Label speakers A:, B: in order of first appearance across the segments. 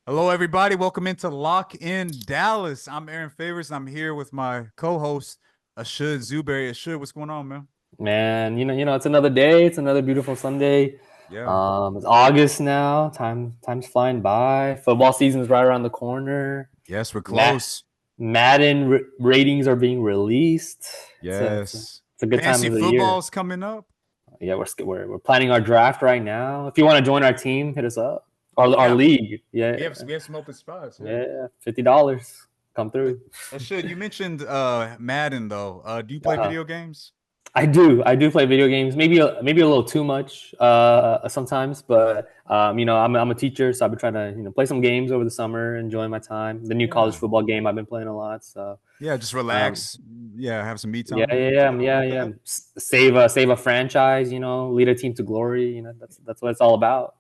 A: Hello, everybody. Welcome into Lock in Dallas. I'm Aaron Favors. I'm here with my co-host Ashad Zuberry. Ashad, what's going on, man?
B: Man, it's another day. It's another beautiful Sunday.
A: Yeah.
B: It's August now. Time's flying by. Football season's right around the corner.
A: Yes, we're
B: Ma-
A: close.
B: Madden ratings are being released.
A: Yes.
B: It's a good time
A: Fantasy
B: of the year.
A: football's coming up.
B: Yeah, we're planning our draft right now. If you want to join our team, hit us up. Our
A: Yeah,
B: league. Yeah,
A: we have some open spots. Yeah.
B: yeah, $50. Come
A: Uh,
B: through.
A: Ashad, you mentioned Madden though. Do you play
B: Uh-huh.
A: video games?
B: I do play video games. Maybe a little too much sometimes, but I'm a teacher, so I've been trying to play some games over the summer, enjoying my time. The new college
A: Yeah.
B: football game I've been playing a lot. So
A: Yeah, just
B: um,
A: relax. Yeah, have some me
B: yeah,
A: time.
B: yeah,
A: There's
B: yeah,
A: nothing wrong
B: yeah,
A: with
B: yeah.
A: that.
B: Save a franchise. Lead a team to glory. That's what it's all about.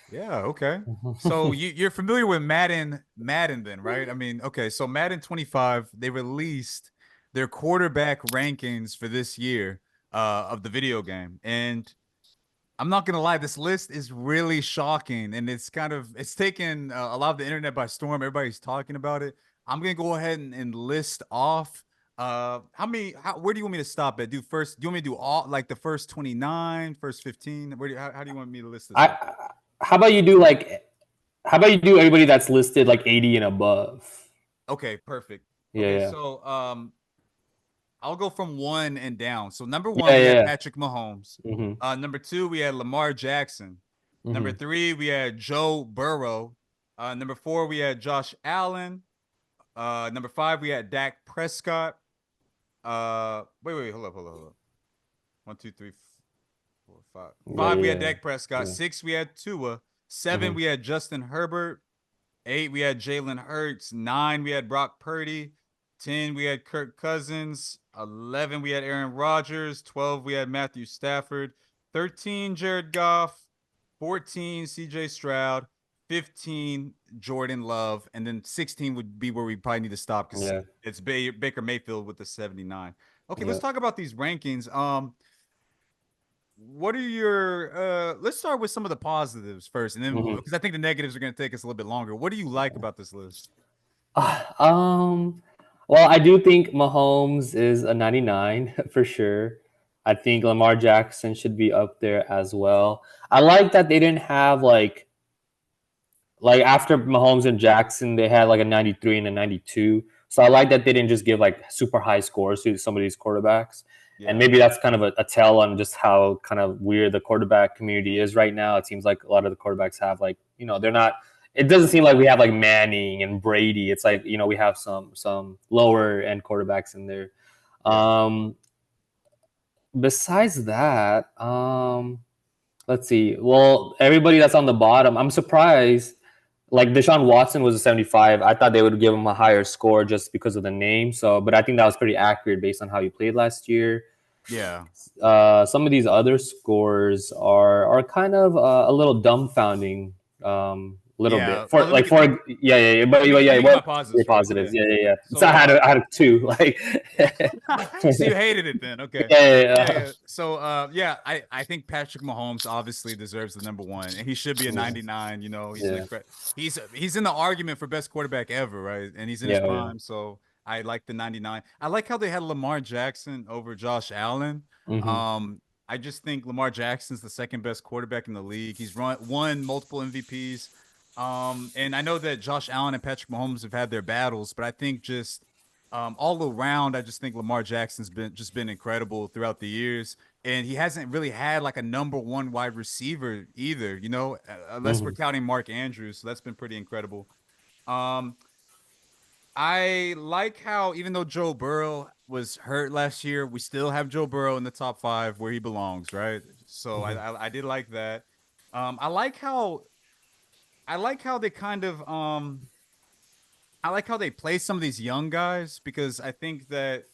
A: Yeah, okay. So you're familiar with Madden then, right? I mean, okay, so Madden 25, they released their quarterback rankings for this year of the video game. And I'm not gonna lie, this list is really shocking and it's taken a lot of the internet by storm. Everybody's talking about it. I'm gonna go ahead and list off where do you want me to stop at? Do you want me to do all like the first 29, first 15? How do you want me to list this off?
B: I how about you do like how about you do everybody that's listed like 80 and above?
A: Okay, perfect. Okay,
B: Yeah,
A: so I'll go from one and down. So number
B: yeah,
A: one, we
B: yeah,
A: had
B: yeah.
A: Patrick Mahomes.
B: Mm-hmm.
A: Number two, we had Lamar Jackson. Number
B: Mm-hmm.
A: three, we had Joe Burrow. Number four, we had Josh Allen. Number five, we had Dak Prescott. Wait, hold up. One, two, three, four, five.
B: Yeah,
A: Five, we had
B: yeah,
A: Dak Prescott.
B: yeah.
A: Six, we had Tua. Seven,
B: Mm-hmm.
A: we had Justin Herbert. Eight, we had Jalen Hurts. Nine, we had Brock Purdy. 10, we had Kirk Cousins. 11, we had Aaron Rodgers. 12, we had Matthew Stafford. 13, Jared Goff. 14, CJ Stroud. 15, Jordan Love. And then 16 would be where we probably need to stop because
B: Yeah,
A: it's Baker Mayfield with the 79. Okay, let's
B: yeah.
A: talk about these rankings. What are your let's start with some of the positives first, and then
B: Mm-hmm.
A: because I think the negatives are going to take us a little bit longer. What do you like about this list?
B: Ah, well, I do think Mahomes is a 99 for sure. I think Lamar Jackson should be up there as well. I like that they didn't have like after Mahomes and Jackson, they had like a 93 and a 92. So I like that they didn't just give like super high scores to some of these quarterbacks. And
A: Yeah.
B: maybe that's kind of a tell on just how kind of weird the quarterback community is right now. It seems like a lot of the quarterbacks have like, they're not it doesn't seem like we have like Manning and Brady. It's like, we have some lower end quarterbacks in there.
A: Yeah.
B: Um Besides that, let's see. Well, everybody that's on the bottom, I'm surprised. Like Deshaun Watson was a 75. I thought they would give him a higher score just because of the name. So, but I think that was pretty accurate based on how he played last year.
A: Yeah.
B: Some of these other scores are kind of a little dumbfounding, little
A: Yeah.
B: bit
A: Well,
B: for like
A: let
B: for
A: me
B: yeah, yeah, yeah, but
A: let
B: yeah,
A: me get my
B: what
A: positives
B: were
A: first.
B: positives?
A: Yeah.
B: Yeah, yeah, yeah. So
A: So
B: I had a two. Like
A: so you
B: yeah,
A: hated it then. Okay.
B: yeah,
A: Yeah,
B: yeah.
A: yeah. So yeah, I think Patrick Mahomes obviously deserves the number one, and he should be a
B: Yeah,
A: 99. He's an
B: yeah,
A: incredible he's in the argument for best quarterback ever, right? And he's in his
B: yeah, oh, yeah.
A: prime, so I like the 99. I like how they had Lamar Jackson over Josh Allen.
B: Mm-hmm.
A: Um, I just think Lamar Jackson's the second best quarterback in the league. He's won multiple MVPs. And I know that Josh Allen and Patrick Mahomes have had their battles, but I think just all around, I just think Lamar Jackson's been incredible throughout the years, and he hasn't really had like a number one wide receiver either. Unless we're
B: Mm-hmm.
A: counting Mark Andrews, so that's been pretty incredible. Um, I like how even though Joe Burrow was hurt last year, we still have Joe Burrow in the top five where he belongs, right? So I
B: Mm-hmm.
A: I, I did like that. Um, I like how I like how they kind of I like how they play some of these young guys because I think that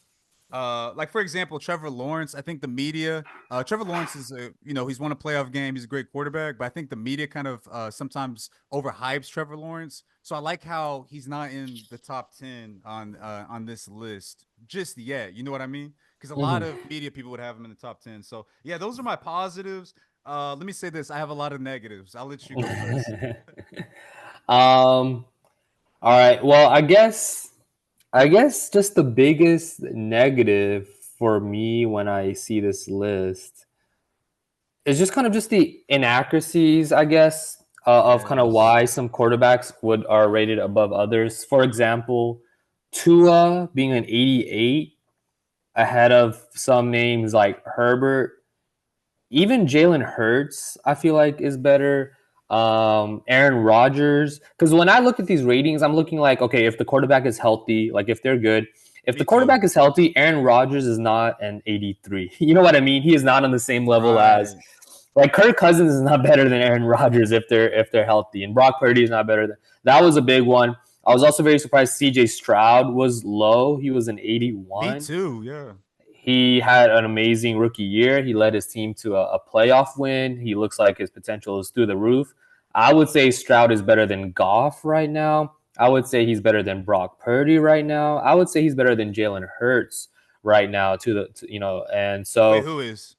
A: like for example, Trevor Lawrence, I think the media Trevor Lawrence is he's won a playoff game, he's a great quarterback, but I think the media kind of sometimes overhypes Trevor Lawrence. So I like how he's not in the top 10 on this list just yet. You know what I mean? Because a lot of
B: Mm-hmm.
A: media people would have him in the top 10. So yeah, those are my positives. Let me say this, I have a lot of negatives. I'll let you go first.
B: Um. All right. Well, I guess just the biggest negative for me when I see this list is just kind of just the inaccuracies, I guess, of kind of
A: Yes.
B: why some quarterbacks would are rated above others. For example, Tua being an 88 ahead of some names like Herbert. Even Jalen Hurts, I feel like is better. Aaron Rodgers, because when I look at these ratings, I'm looking like, okay, if the quarterback is healthy, like if they're good, if the
A: Me too.
B: quarterback is healthy, Aaron Rodgers is not an 83. You know what I mean? He is not on the same level as
A: Right.
B: like Kirk Cousins is not better than Aaron Rodgers if they're healthy, and Brock Purdy is not better than that was a big one. I was also very surprised CJ Stroud was low. He was an
A: Me
B: 81.
A: too. Yeah.
B: He had an amazing rookie year. He led his team to a playoff win. He looks like his potential is through the roof. I would say Stroud is better than Goff right now. I would say he's better than Brock Purdy right now. I would say he's better than Jalen Hurts right now. And
A: Wait,
B: so
A: who is?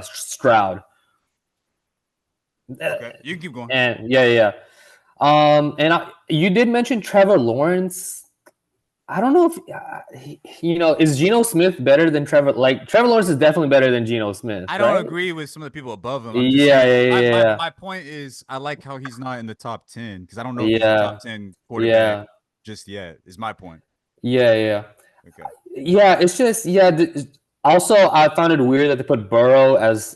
B: Stroud.
A: Okay, you can keep going.
B: And yeah, yeah. You did mention Trevor Lawrence. I don't know if is Geno Smith better than Trevor? Like Trevor Lawrence is definitely better than Geno Smith,
A: I don't
B: right?
A: agree with some of the people above him. I'm just
B: Yeah,
A: saying.
B: yeah,
A: I, my
B: yeah,
A: my point is, I like how he's not in the top 10 because I don't know if he's a
B: yeah,
A: top 10 quarterback
B: yeah,
A: just yet. Is my point.
B: yeah, yeah,
A: Okay.
B: yeah. It's just also, I found it weird that they put Burrow as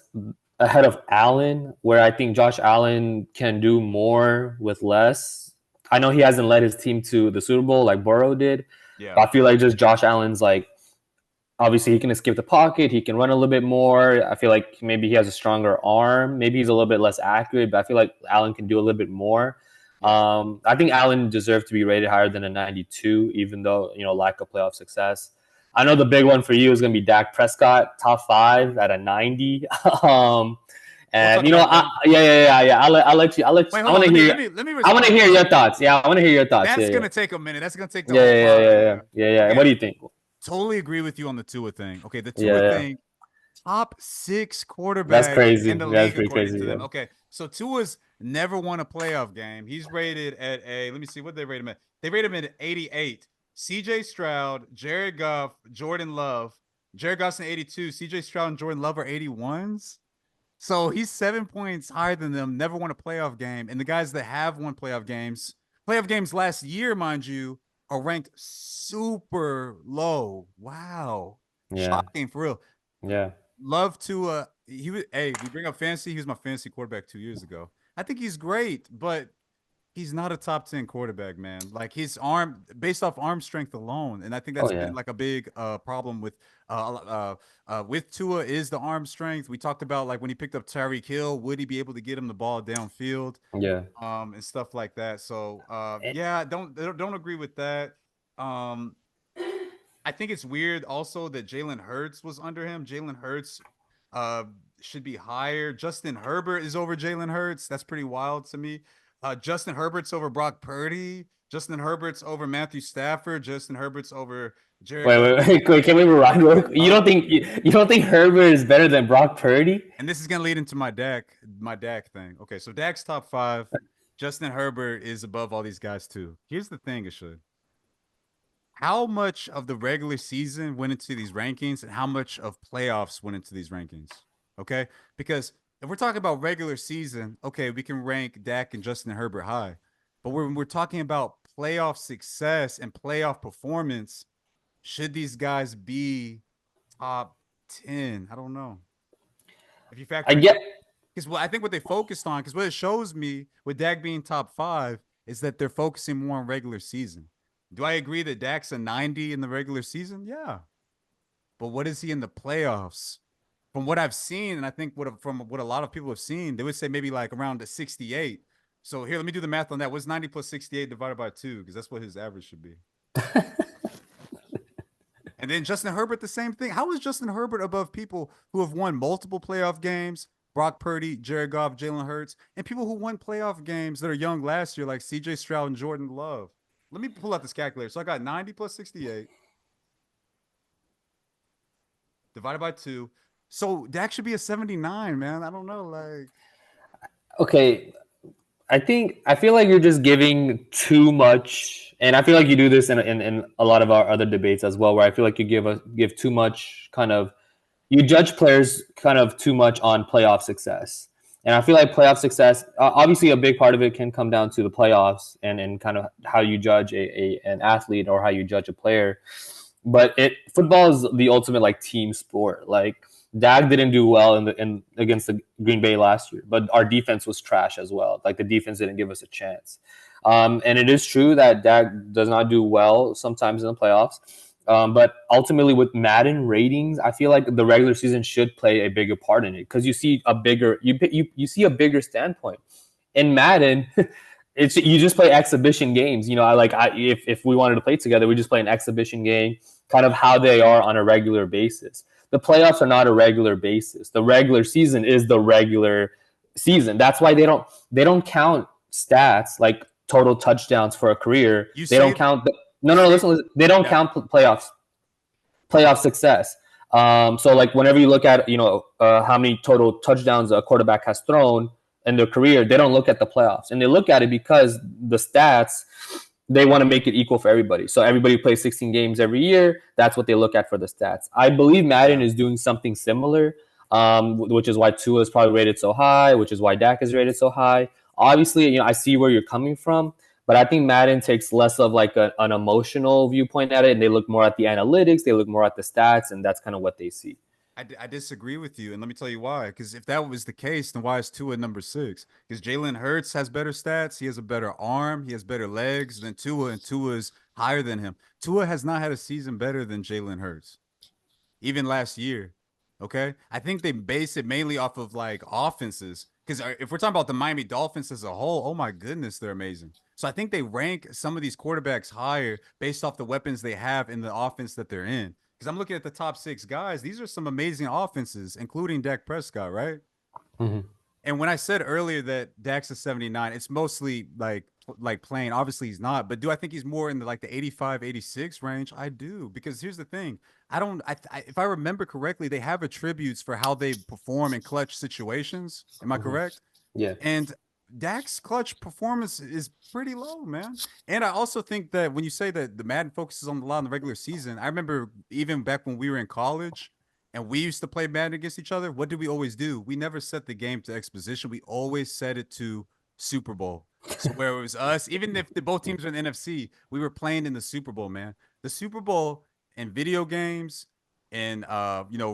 B: ahead of Allen, where I think Josh Allen can do more with less. I know he hasn't led his team to the Super Bowl like Burrow did,
A: Yeah.
B: but I feel like just Josh Allen's like obviously he can escape the pocket, he can run a little bit more. I feel like maybe he has a stronger arm, maybe he's a little bit less accurate, but I feel like Allen can do a little bit more.
A: Yeah.
B: I think Allen deserved to be rated higher than a 92, even though lack of playoff success. I know the big one for you is going to be Dak Prescott, top 5 at a 90.
A: We'll
B: And
A: talk about
B: I,
A: that.
B: yeah, yeah, yeah, yeah. I'll let you.
A: Wait,
B: I
A: hold
B: want
A: on.
B: to
A: Let me
B: hear.
A: let me let me
B: I want to
A: respond
B: hear
A: to
B: your
A: that.
B: thoughts. Yeah, I want to hear your thoughts. Yeah,
A: That's
B: yeah,
A: gonna take a minute. That's gonna take the
B: yeah,
A: whole
B: yeah,
A: pod.
B: yeah,
A: Yeah.
B: yeah, yeah. What
A: Okay.
B: do you think?
A: Totally agree with you on the Tua thing. Okay, the
B: Yeah,
A: Tua
B: yeah.
A: thing, top 6
B: That's
A: quarterback in
B: crazy.
A: the
B: That's
A: league
B: pretty
A: according
B: crazy.
A: to
B: Yeah.
A: them. Okay, so Tua's never won a playoff game. He's rated at a let me see what they rate him at. They rate him at 88. CJ Stroud, Jared Goff, Jordan Love. Jared Goff's an 82. CJ Stroud and Jordan Love are 81s. So he's 7 points higher than them, never won a playoff game. And the guys that have won playoff games last year, mind you, are ranked super low. Wow.
B: Yeah.
A: Shocking for real.
B: Yeah.
A: Love to he was hey, we bring up fantasy. He was my fantasy quarterback 2 years ago. I think he's great, but he's not a top 10 quarterback, man. Like his arm, based off arm strength alone, and I think
B: Oh
A: that's been
B: yeah.
A: like a big problem with Tua is the arm strength. We talked about like when he picked up Tyreek Hill, would he be able to get him the ball downfield,
B: Yeah.
A: and stuff like that. So
B: Eh,
A: yeah, don't agree with that. Um, I think it's weird also that Jalen Hurts was under him. Jalen Hurts uh should be higher. Justin Herbert is over Jalen Hurts. That's pretty wild to me. Justin Herbert's over Brock Purdy. Justin Herbert's over Matthew Stafford. Justin Herbert's over Jared
B: Wait,
A: Goff.
B: wait, wait, wait. Can we rewind? You
A: Oh,
B: don't think you don't think Herbert is better than Brock Purdy?
A: and this is gonna lead into my Dak thing. Okay, so Dak's top 5. Justin Herbert is above all these guys too. Here's the thing, Ashad. How much of the regular season went into these rankings and how much of playoffs went into these rankings? Okay. Because if we're talking about regular season, okay, we can rank Dak and Justin Herbert high. But when we're talking about playoff success and playoff performance, should these guys be top 10? I don't know. If you
B: I
A: factor in,
B: get.
A: because I think what they focused on, because what it shows me with Dak being top 5 is that they're focusing more on regular season. Do I agree that Dak's a 90 in the regular season? Yeah. But what is he in the playoffs? From what I've seen, and I think from what a lot of people have seen, they would say maybe like around a 68. So here, let me do the math on that. What's 90 plus 68 divided by 2? Because that's what his average should be. And then Justin Herbert, the same thing. How is Justin Herbert above people who have won multiple playoff games? Brock Purdy, Jared Goff, Jalen Hurts, and people who won playoff games that are young last year, like CJ Stroud and Jordan Love. Let me pull out this calculator. So I got 90 plus 68 divided by 2. So Dak should be a 79, man. I don't know. Like,
B: Okay. I feel like you're just giving too much, and I feel like you do this in a lot of our other debates as well, where I feel like you give too much kind of you judge players kind of too much on playoff success. And I feel like playoff success, obviously, a big part of it can come down to the playoffs and kind of how you judge an athlete or how you judge a player. But football is the ultimate like team sport. Like Dak didn't do well in against the Green Bay last year, but our defense was trash as well. Like the defense didn't give us a chance. And it is true that Dak does not do well sometimes in the playoffs. But ultimately, with Madden ratings, I feel like the regular season should play a bigger part in it because you see a bigger you see a bigger standpoint in Madden. It's you just play exhibition games. You know, if we wanted to play together, we just play an exhibition game, kind of how they are on a regular basis. The playoffs are not a regular basis. The regular season is the regular season. That's why they don't count stats like total touchdowns for a career.
A: You
B: They don't
A: say
B: count. No. Listen. They don't
A: yeah.
B: count playoff success. So like whenever you look at how many total touchdowns a quarterback has thrown in their career, they don't look at the playoffs, and they look at it because the stats they want to make it equal for everybody. So everybody plays 16 games every year. That's what they look at for the stats. I believe Madden
A: Yeah.
B: is doing something similar, which is why Tua is probably rated so high, which is why Dak is rated so high. Obviously, I see where you're coming from, but I think Madden takes less of like an emotional viewpoint at it, and they look more at the analytics, they look more at the stats, and that's kind of what they see.
A: I disagree with you, and let me tell you why. Because if that was the case, then why is Tua number 6? Because Jalen Hurts has better stats. He has a better arm. He has better legs than Tua, and Tua is higher than him. Tua has not had a season better than Jalen Hurts, even last year. Okay, I think they base it mainly off of like offenses. Because if we're talking about the Miami Dolphins as a whole, oh my goodness, they're amazing. So I think they rank some of these quarterbacks higher based off the weapons they have in the offense that they're in. Because I'm looking at the top 6 guys. These are some amazing offenses, including Dak Prescott, right?
B: Mm-hmm.
A: And when I said earlier that Dak's a 79, it's mostly like playing. Obviously, he's not, but do I think he's more in the like the 85, 86 range? I do, because here's the thing. I don't if I remember correctly, they have attributes for how they perform in clutch situations. Am I
B: Mm-hmm.
A: correct?
B: Yeah.
A: And Dak's clutch performance is pretty low, man. And I also think that when you say that the Madden focuses on the lot in the regular season, I remember even back when we were in college and we used to play Madden against each other, what did we always do? We never set the game to exposition. We always set it to Super Bowl. So where it was us, even if both teams were in the NFC, we were playing in the Super Bowl, man. The Super Bowl in video games and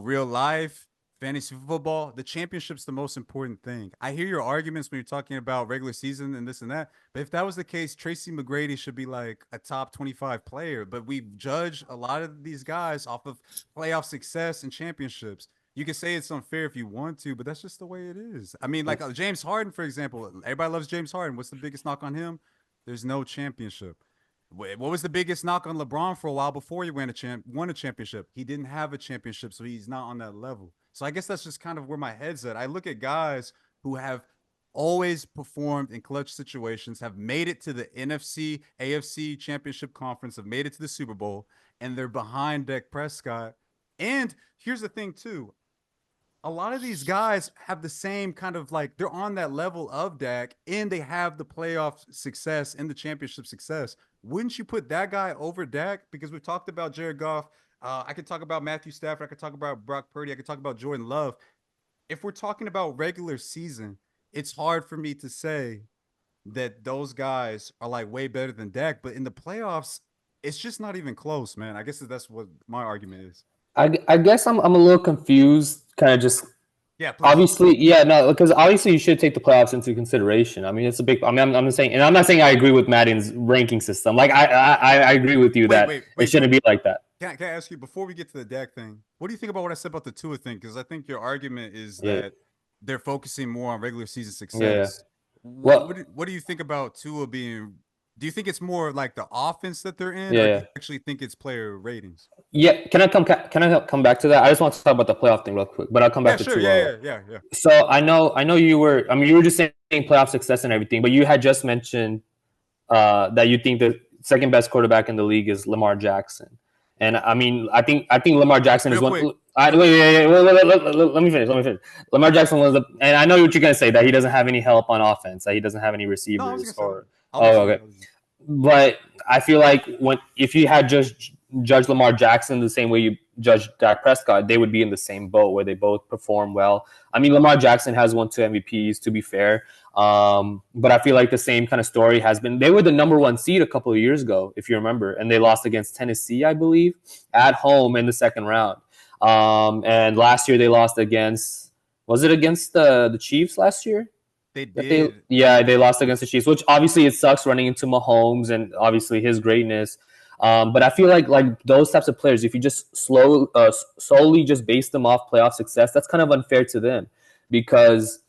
A: real life fantasy football, the championship's the most important thing. I hear your arguments when you're talking about regular season and this and that, but if that was the case, Tracy McGrady should be like a top 25 player. But we judge a lot of these guys off of playoff success and championships. You can say it's unfair if you want to, but that's just the way it is. I mean, like James Harden, for example, everybody loves James Harden. What's the biggest knock on him? There's no championship. What was the biggest knock on LeBron for a while before he won a championship? He didn't have a championship, so he's not on that level. So I guess that's just kind of where my head's at. I look at guys who have always performed in clutch situations, have made it to the NFC, AFC championship conference, have made it to the Super Bowl, and they're behind Dak Prescott. And here's the thing, too. A lot of these guys have the same kind of like they're on that level of Dak and they have the playoff success and the championship success. Wouldn't you put that guy over Dak? Because we've talked about Jared Goff. I could talk about Matthew Stafford. I could talk about Brock Purdy. I could talk about Jordan Love. If we're talking about regular season, it's hard for me to say that those guys are like way better than Dak. But in the playoffs, it's just not even close, man. I guess that's what my argument is.
B: I guess I'm a little confused, kind of just
A: Yeah, please.
B: obviously, yeah, no, because obviously you should take the playoffs into consideration. I mean, it's a big. I mean, I'm saying, and I'm not saying I agree with Madden's ranking system. Like, I agree with you
A: Wait,
B: that
A: wait,
B: it
A: wait,
B: shouldn't be like that.
A: can I ask you before we get to the Dak thing? What do you think about what I said about the Tua thing? Because I think your argument is
B: Yeah,
A: that they're focusing more on regular season
B: yeah, yeah.
A: success.
B: Well,
A: What do you think about Tua being? Do you think it's more like the offense that they're in,
B: yeah,
A: or do
B: yeah.
A: you actually think it's player ratings?
B: Yeah, can I come back to that? I just want to talk about the playoff thing real quick, but I'll come
A: Yeah,
B: back to
A: sure.
B: Tua.
A: Yeah.
B: So I know you were. I mean, you were just saying playoff success and everything, but you had just mentioned that you think the second best quarterback in the league is Lamar Jackson, and I mean, I think Lamar Jackson is
A: Real
B: one.
A: quick,
B: Let me finish. Let me finish. Lamar Jackson was the, and I know what you're gonna say, that he doesn't have any help on offense, that he doesn't have any
A: No, I was gonna
B: receivers
A: say that.
B: or.
A: I'll let
B: Oh,
A: you.
B: okay. But I feel like when if you had just judged Lamar Jackson the same way you judge Dak Prescott, they would be in the same boat where they both perform well. I mean, Lamar Jackson has won 2 MVPs, to be fair. But I feel like the same kind of story has been. They were the number one seed a couple of years ago, if you remember, and they lost against Tennessee, I believe, at home in the second round. And last year they lost against, was it against the Chiefs last year?
A: They
B: That they,
A: did.
B: yeah, they lost against the Chiefs, which obviously it sucks running into Mahomes and obviously his greatness. But I feel like those types of players, if you just solely just base them off playoff success, that's kind of unfair to them, because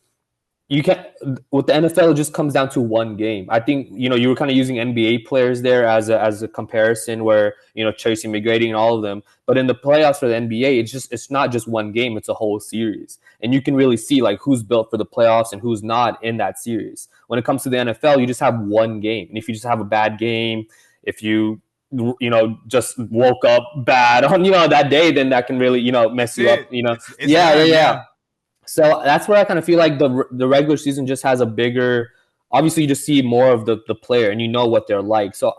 B: you can't, with the NFL, it just comes down to one game. I think, you were kind of using NBA players there as a comparison, where Tracy McGrady and all of them. But in the playoffs for the NBA, it's not just one game; it's a whole series, and you can really see like who's built for the playoffs and who's not in that series. When it comes to the NFL, you just have one game, and if you just have a bad game, if just woke up bad on that day, then that can really mess
A: That's
B: you up.
A: it. It's
B: Yeah, yeah,
A: done.
B: yeah.
A: Yeah.
B: So that's where I kind of feel like the regular season just has a bigger. Obviously, you just see more of the player, and you know what they're like. So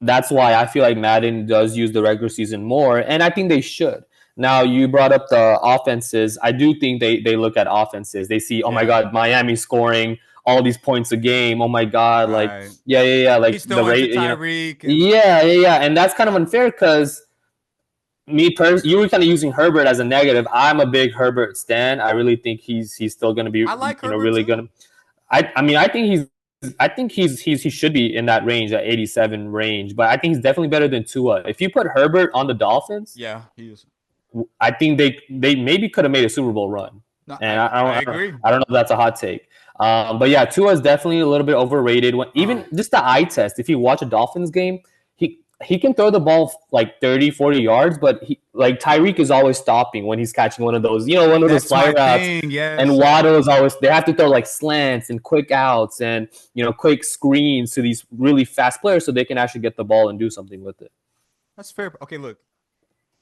B: that's why I feel like Madden does use the regular season more, and I think they should. Now, you brought up the offenses. I do think they look at offenses. They see, oh my
A: Yeah.
B: God, Miami scoring all these points a game. Oh my God, like
A: Right.
B: yeah, yeah, yeah, like
A: He's
B: the
A: throwing to
B: rate,
A: Tyreek and
B: yeah, yeah, yeah, and that's kind of unfair because you were kind of using Herbert as a negative. I'm a big Herbert stan. I really think he's still going to be,
A: I like Herbert
B: really
A: too.
B: going to. I mean, I think he should be in that range, that 87 range. But I think he's definitely better than Tua. If you put Herbert on the Dolphins,
A: Yeah, he is.
B: I think they maybe could have made a Super Bowl run.
A: No,
B: And
A: I
B: I, I
A: I
B: don't
A: agree.
B: I don't know if that's a hot take. But yeah, Tua is definitely a little bit overrated. Even just the eye test, if you watch a Dolphins game, he can throw the ball like 30, 40 yards, but like Tyreek is always stopping when he's catching one of those, one of those
A: That's
B: fly
A: my
B: routes.
A: thing.
B: And
A: Yes.
B: Waddle is always, they have to throw like slants and quick outs and quick screens to these really fast players so they can actually get the ball and do something with it.
A: That's fair. Okay, look,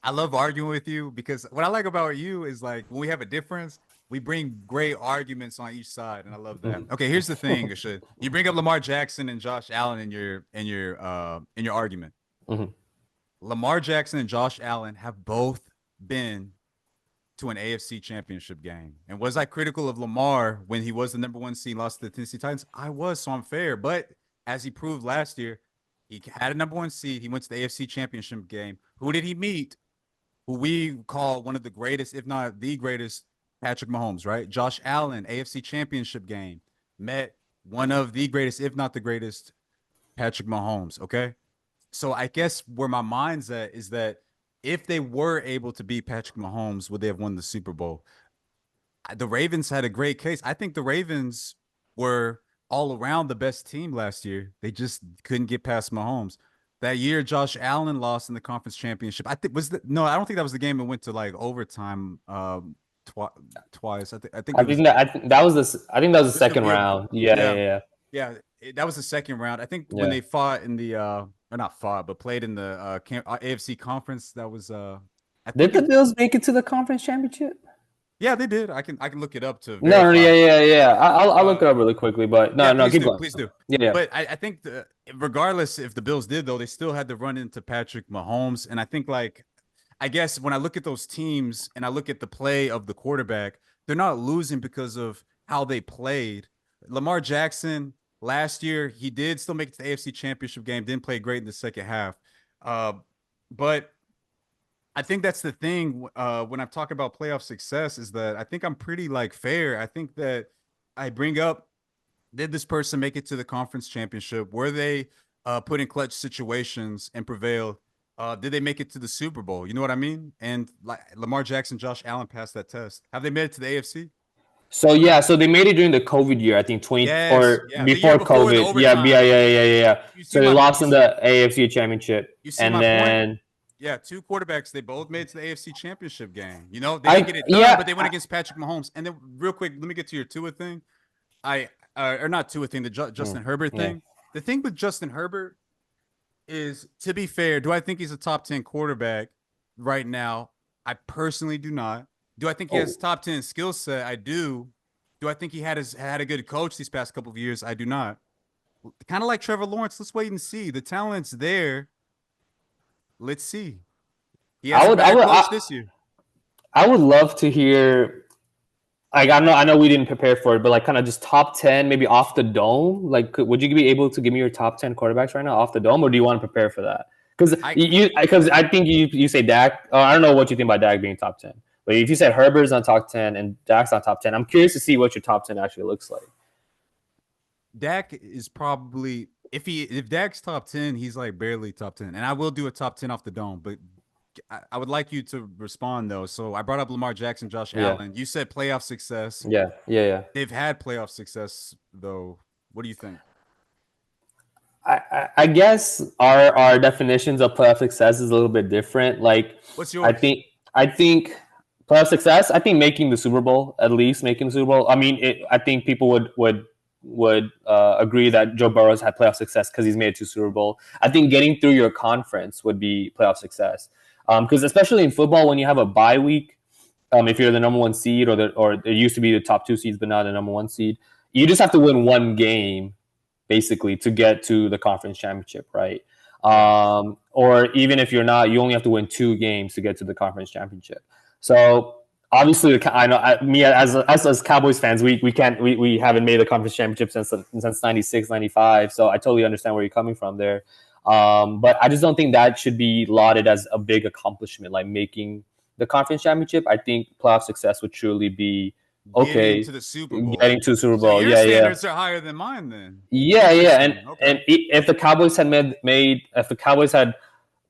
A: I love arguing with you because what I like about you is like when we have a difference, we bring great arguments on each side, and I love that.
B: Mhm.
A: Okay, here's the thing, Ashad. You bring up Lamar Jackson and Josh Allen in your argument.
B: Mhm.
A: Lamar Jackson and Josh Allen have both been to an AFC championship game. And was I critical of Lamar when he was the number one seed, lost to the Tennessee Titans? I was, so I'm fair. But as he proved last year, he had a number one seed. He went to the AFC championship game. Who did he meet? Who we call one of the greatest, if not the greatest, Patrick Mahomes, right? Josh Allen, AFC championship game, met one of the greatest, if not the greatest, Patrick Mahomes. Okay. So I guess where my mind's at is that if they were able to beat Patrick Mahomes, would they have won the Super Bowl? The Ravens had a great case. I think the Ravens were all around the best team last year. They just couldn't get past Mahomes. That year, Josh Allen lost in the conference championship. I think no, I don't think that was the game that went to like overtime twice. I think
B: I
A: it was
B: think that I think that was the
A: just a
B: second
A: field
B: round.
A: goal.
B: Yeah,
A: Yeah,
B: yeah,
A: yeah, that was the second round. I think when
B: yeah,
A: they fought in the or not fought, but played in the AFC conference, that was I
B: Did
A: think
B: the
A: it
B: Bills make it to the conference championship?
A: yeah, they did. I can look it up to
B: No, no,
A: verify.
B: yeah, yeah, yeah. I'll look it up
A: Uh
B: really quickly, but no,
A: yeah,
B: no,
A: please
B: keep
A: do,
B: going.
A: please do.
B: Yeah, yeah.
A: But I think regardless if the Bills did though, they still had to run into Patrick Mahomes, and I think like I guess when I look at those teams and I look at the play of the quarterback, they're not losing because of how they played. Lamar Jackson last year, he did still make it to the AFC Championship game, didn't play great in the second half. Uh, but I think that's the thing when I'm talking about playoff success is that I think I'm pretty like fair. I think that I bring up did this person make it to the conference championship? Were they put in clutch situations and prevailed? Did they make it to the Super Bowl? You know what I mean? And like Lamar Jackson, Josh Allen passed that test. Have they made it to the AFC?
B: So yeah, so they made it during the COVID year, I think 20
A: Yes.
B: or
A: Yeah. The year
B: before
A: before the
B: COVID. Yeah, yeah,
A: overtime.
B: yeah, yeah, yeah, yeah.
A: You see
B: So they
A: my
B: lost in the AFC Championship,
A: you see
B: and
A: my point?
B: then
A: Yeah, two quarterbacks. They both made it to the AFC Championship game. You know, they didn't
B: I
A: get it done, but
B: yeah,
A: they went against Patrick Mahomes. And then, real quick, let me get to your Tua thing. Or not Tua thing, the Justin Herbert
B: yeah.
A: thing. The thing with Justin Herbert is, to be fair, do I think he's a top 10 quarterback right now? I personally do not. Do I think he has
B: Oh,
A: top 10 skill set? I do. Do I think he had a good coach these past couple of years? I do not. Kind of like Trevor Lawrence. Let's wait and see. The talent's there. Let's see. He has
B: I
A: a
B: would,
A: better coach this year.
B: I would love to hear. Like I know we didn't prepare for it, but like kind of just top 10, maybe off the dome. Like, would you be able to give me your top 10 quarterbacks right now off the dome, or do you want to prepare for that? Because
A: I
B: because I think you say Dak. I don't know what you think about Dak being top 10, but if you said Herbert's on top 10 and Dak's on top 10, I'm curious to see what your top 10 actually looks like.
A: Dak is probably if Dak's top 10, he's like barely top 10. And I will do a top 10 off the dome, but I would like you to respond though. So I brought up Lamar Jackson, Josh
B: Yeah,
A: Allen. You said playoff success.
B: yeah.
A: They've had playoff success though. What do you think?
B: I guess our definitions of playoff success is a little bit different. Like
A: What's
B: I
A: yours?
B: think I think playoff success. I think making the Super Bowl, at least making the Super Bowl. I mean, I think people would agree that Joe Burrow's had playoff success because he's made it to Super Bowl. I think getting through your conference would be playoff success. Because especially in football, when you have a bye week, if you're the number one seed or it used to be the top two seeds, but not the number one seed, you just have to win one game basically to get to the conference championship, right?
A: Right.
B: Or even if you're not, you only have to win two games to get to the conference championship. So obviously, I know me as Cowboys fans, we can't we haven't made the conference championship since 96, 95. So I totally understand where you're coming from there. But I just don't think that should be lauded as a big accomplishment, like making the conference championship. I think playoff success would truly be
A: Getting
B: okay.
A: to the Super Bowl.
B: Getting to Super
A: So
B: Bowl,
A: your
B: yeah, yeah.
A: standards are higher than mine then.
B: Yeah,
A: Interesting. Okay.
B: and if the Cowboys had if the Cowboys had,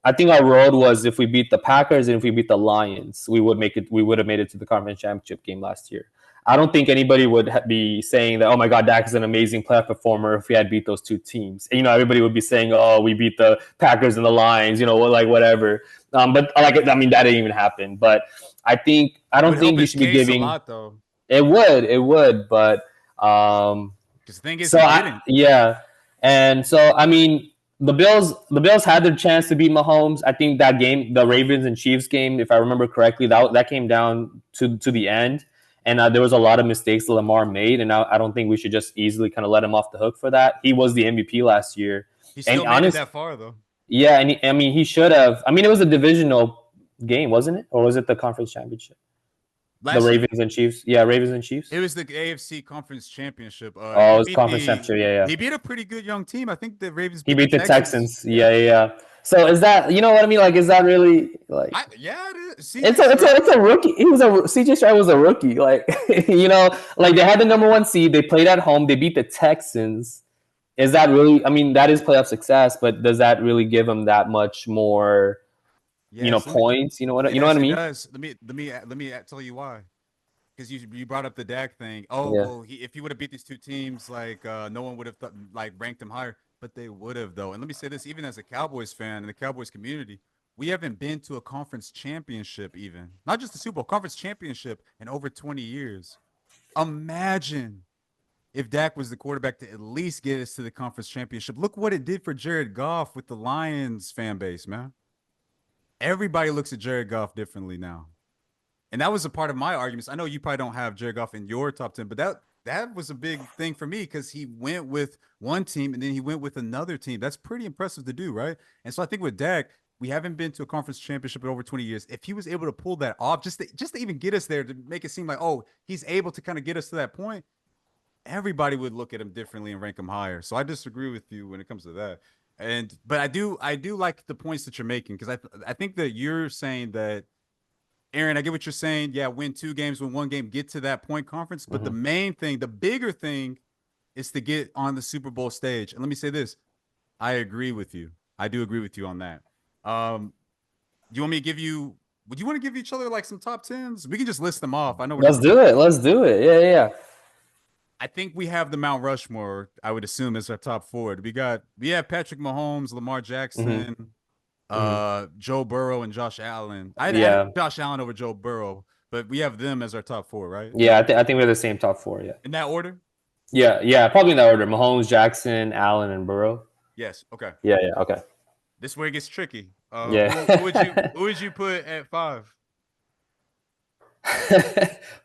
B: I think our road was if we beat the Packers and if we beat the Lions, we would make it. We would have made it to the conference championship game last year. I don't think anybody would be saying that. Oh my God, Dak is an amazing playoff performer. If we had beat those two teams, and, everybody would be saying, "Oh, we beat the Packers and the Lions," like whatever. But like, I mean, that didn't even happen. But I
A: It
B: don't
A: would help
B: think you
A: his
B: should be
A: case a
B: giving.
A: lot though.
B: It would, but um,
A: Because the thing is,
B: so
A: he didn't.
B: yeah, and so I mean, the Bills had their chance to beat Mahomes. I think that game, the Ravens and Chiefs game, if I remember correctly, that came down to the end, and there was a lot of mistakes that Lamar made, and I don't think we should just easily kind of let him off the hook for that. He was the MVP last year,
A: He
B: and
A: still made it
B: honest,
A: that far though.
B: yeah, and I mean he should have. I mean it was a divisional game, wasn't it, or was it the conference championship? The
A: Last year,
B: Ravens and Chiefs, yeah, Ravens and Chiefs.
A: it was the AFC Conference Championship.
B: Oh,
A: He
B: it was
A: beat
B: conference championship. Yeah, yeah.
A: he beat a pretty good young team. I think the Ravens
B: He
A: beat the
B: beat the
A: Texans.
B: Texans.
A: Yeah.
B: Yeah, yeah, yeah. So is that, you know what I mean? Like, is that really like
A: Yeah, it is.
B: it's
A: CJ
B: a it's a it's
A: Stroud.
B: a rookie. CJ Stroud was a rookie. Like, like they had the number one seed. They played at home. They beat the Texans. Is that really? I mean, that is playoff success, but does that really give them that much more?
A: Yes,
B: Points.
A: it
B: You know what I
A: actually
B: mean?
A: does. Let me tell you why. Because you brought up the Dak thing. Oh
B: Yeah.
A: well, if he would have beat these two teams, like no one would have like ranked him higher, but they would have though. And let me say this: even as a Cowboys fan in the Cowboys community, we haven't been to a conference championship, even not just the Super Bowl, conference championship in over 20 years. Imagine if Dak was the quarterback to at least get us to the conference championship. Look what it did for Jared Goff with the Lions fan base, man. Everybody looks at Jared Goff differently now. And that was a part of my arguments. I know you probably don't have Jared Goff in your top 10, but that was a big thing for me because he went with one team and then he went with another team. That's pretty impressive to do, right? And so I think with Dak, we haven't been to a conference championship in over 20 years. If he was able to pull that off, just to even get us there, to make it seem like, oh, he's able to kind of get us to that point, everybody would look at him differently and rank him higher. So I disagree with you when it comes to that. But I do like the points that you're making because I think that you're saying that, Aaron, I get what you're saying. Yeah, win two games, win one game, get to that point conference. But the
B: Hmm.
A: main thing, the bigger thing, is to get on the Super Bowl stage. And let me say this: I agree with you. I do agree with you on that. Do you want me to give you? Would you want to give each other like some top tens? We can just list them off. I know we're
B: Let's
A: not.
B: do it. Let's do it. Yeah, yeah.
A: I think we have the Mount Rushmore. I would assume is our top four. We have Patrick Mahomes, Lamar
B: Hmm.
A: Jackson,
B: Hmm.
A: Joe Burrow, and Josh Allen. I'd have
B: Yeah,
A: Josh Allen over Joe Burrow, but we have them as our top four, right?
B: yeah. I think we have the same top four. Yeah,
A: In that order?
B: yeah, yeah. Probably in that order: Mahomes, Jackson, Allen, and Burrow.
A: Yes. Okay.
B: Yeah, yeah. Okay.
A: This is where it gets tricky. Who would you
B: Yeah.
A: who would you put at five?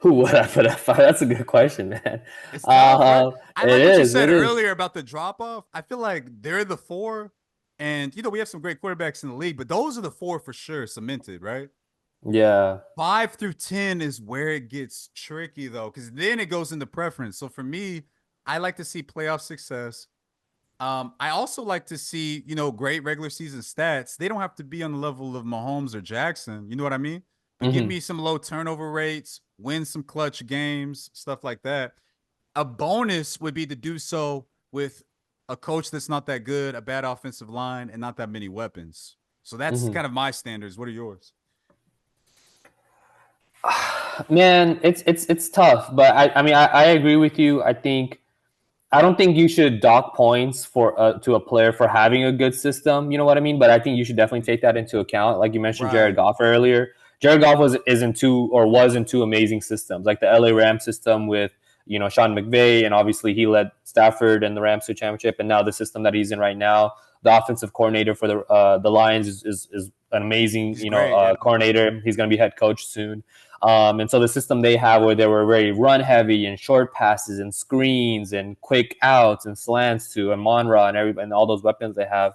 B: Who would I put at five? That's a good question, man.
A: It's tough, right? I
B: It
A: like what you
B: is.
A: said
B: It is.
A: earlier about the drop off. I feel like they're the four, and we have some great quarterbacks in the league, but those are the four for sure, cemented, right?
B: Yeah.
A: 5 through 10 is where it gets tricky though, because then it goes into preference. So for me, I like to see playoff success. I also like to see, great regular season stats. They don't have to be on the level of Mahomes or Jackson. You know what I mean? But give
B: Hmm.
A: me some low turnover rates, win some clutch games, stuff like that. A bonus would be to do so with a coach that's not that good, a bad offensive line, and not that many weapons. So that's
B: Hmm.
A: kind of my standards. What are yours?
B: Man, it's tough, but I mean I agree with you. I don't think you should dock points for to a player for having a good system. You know what I mean? But I think you should definitely take that into account. Like you mentioned, Jared
A: Right.
B: Goff earlier. Jared Goff is in two or was in two amazing systems, like the LA Rams system with Sean McVay, and obviously he led Stafford and the Rams to a championship, and now the system that he's in right now, the offensive coordinator for the Lions is an amazing
A: He's great. Yeah.
B: coordinator. He's going to be head coach soon. And so the system they have where they were very run heavy and short passes and screens and quick outs and slants to Amon-Ra and all those weapons they have,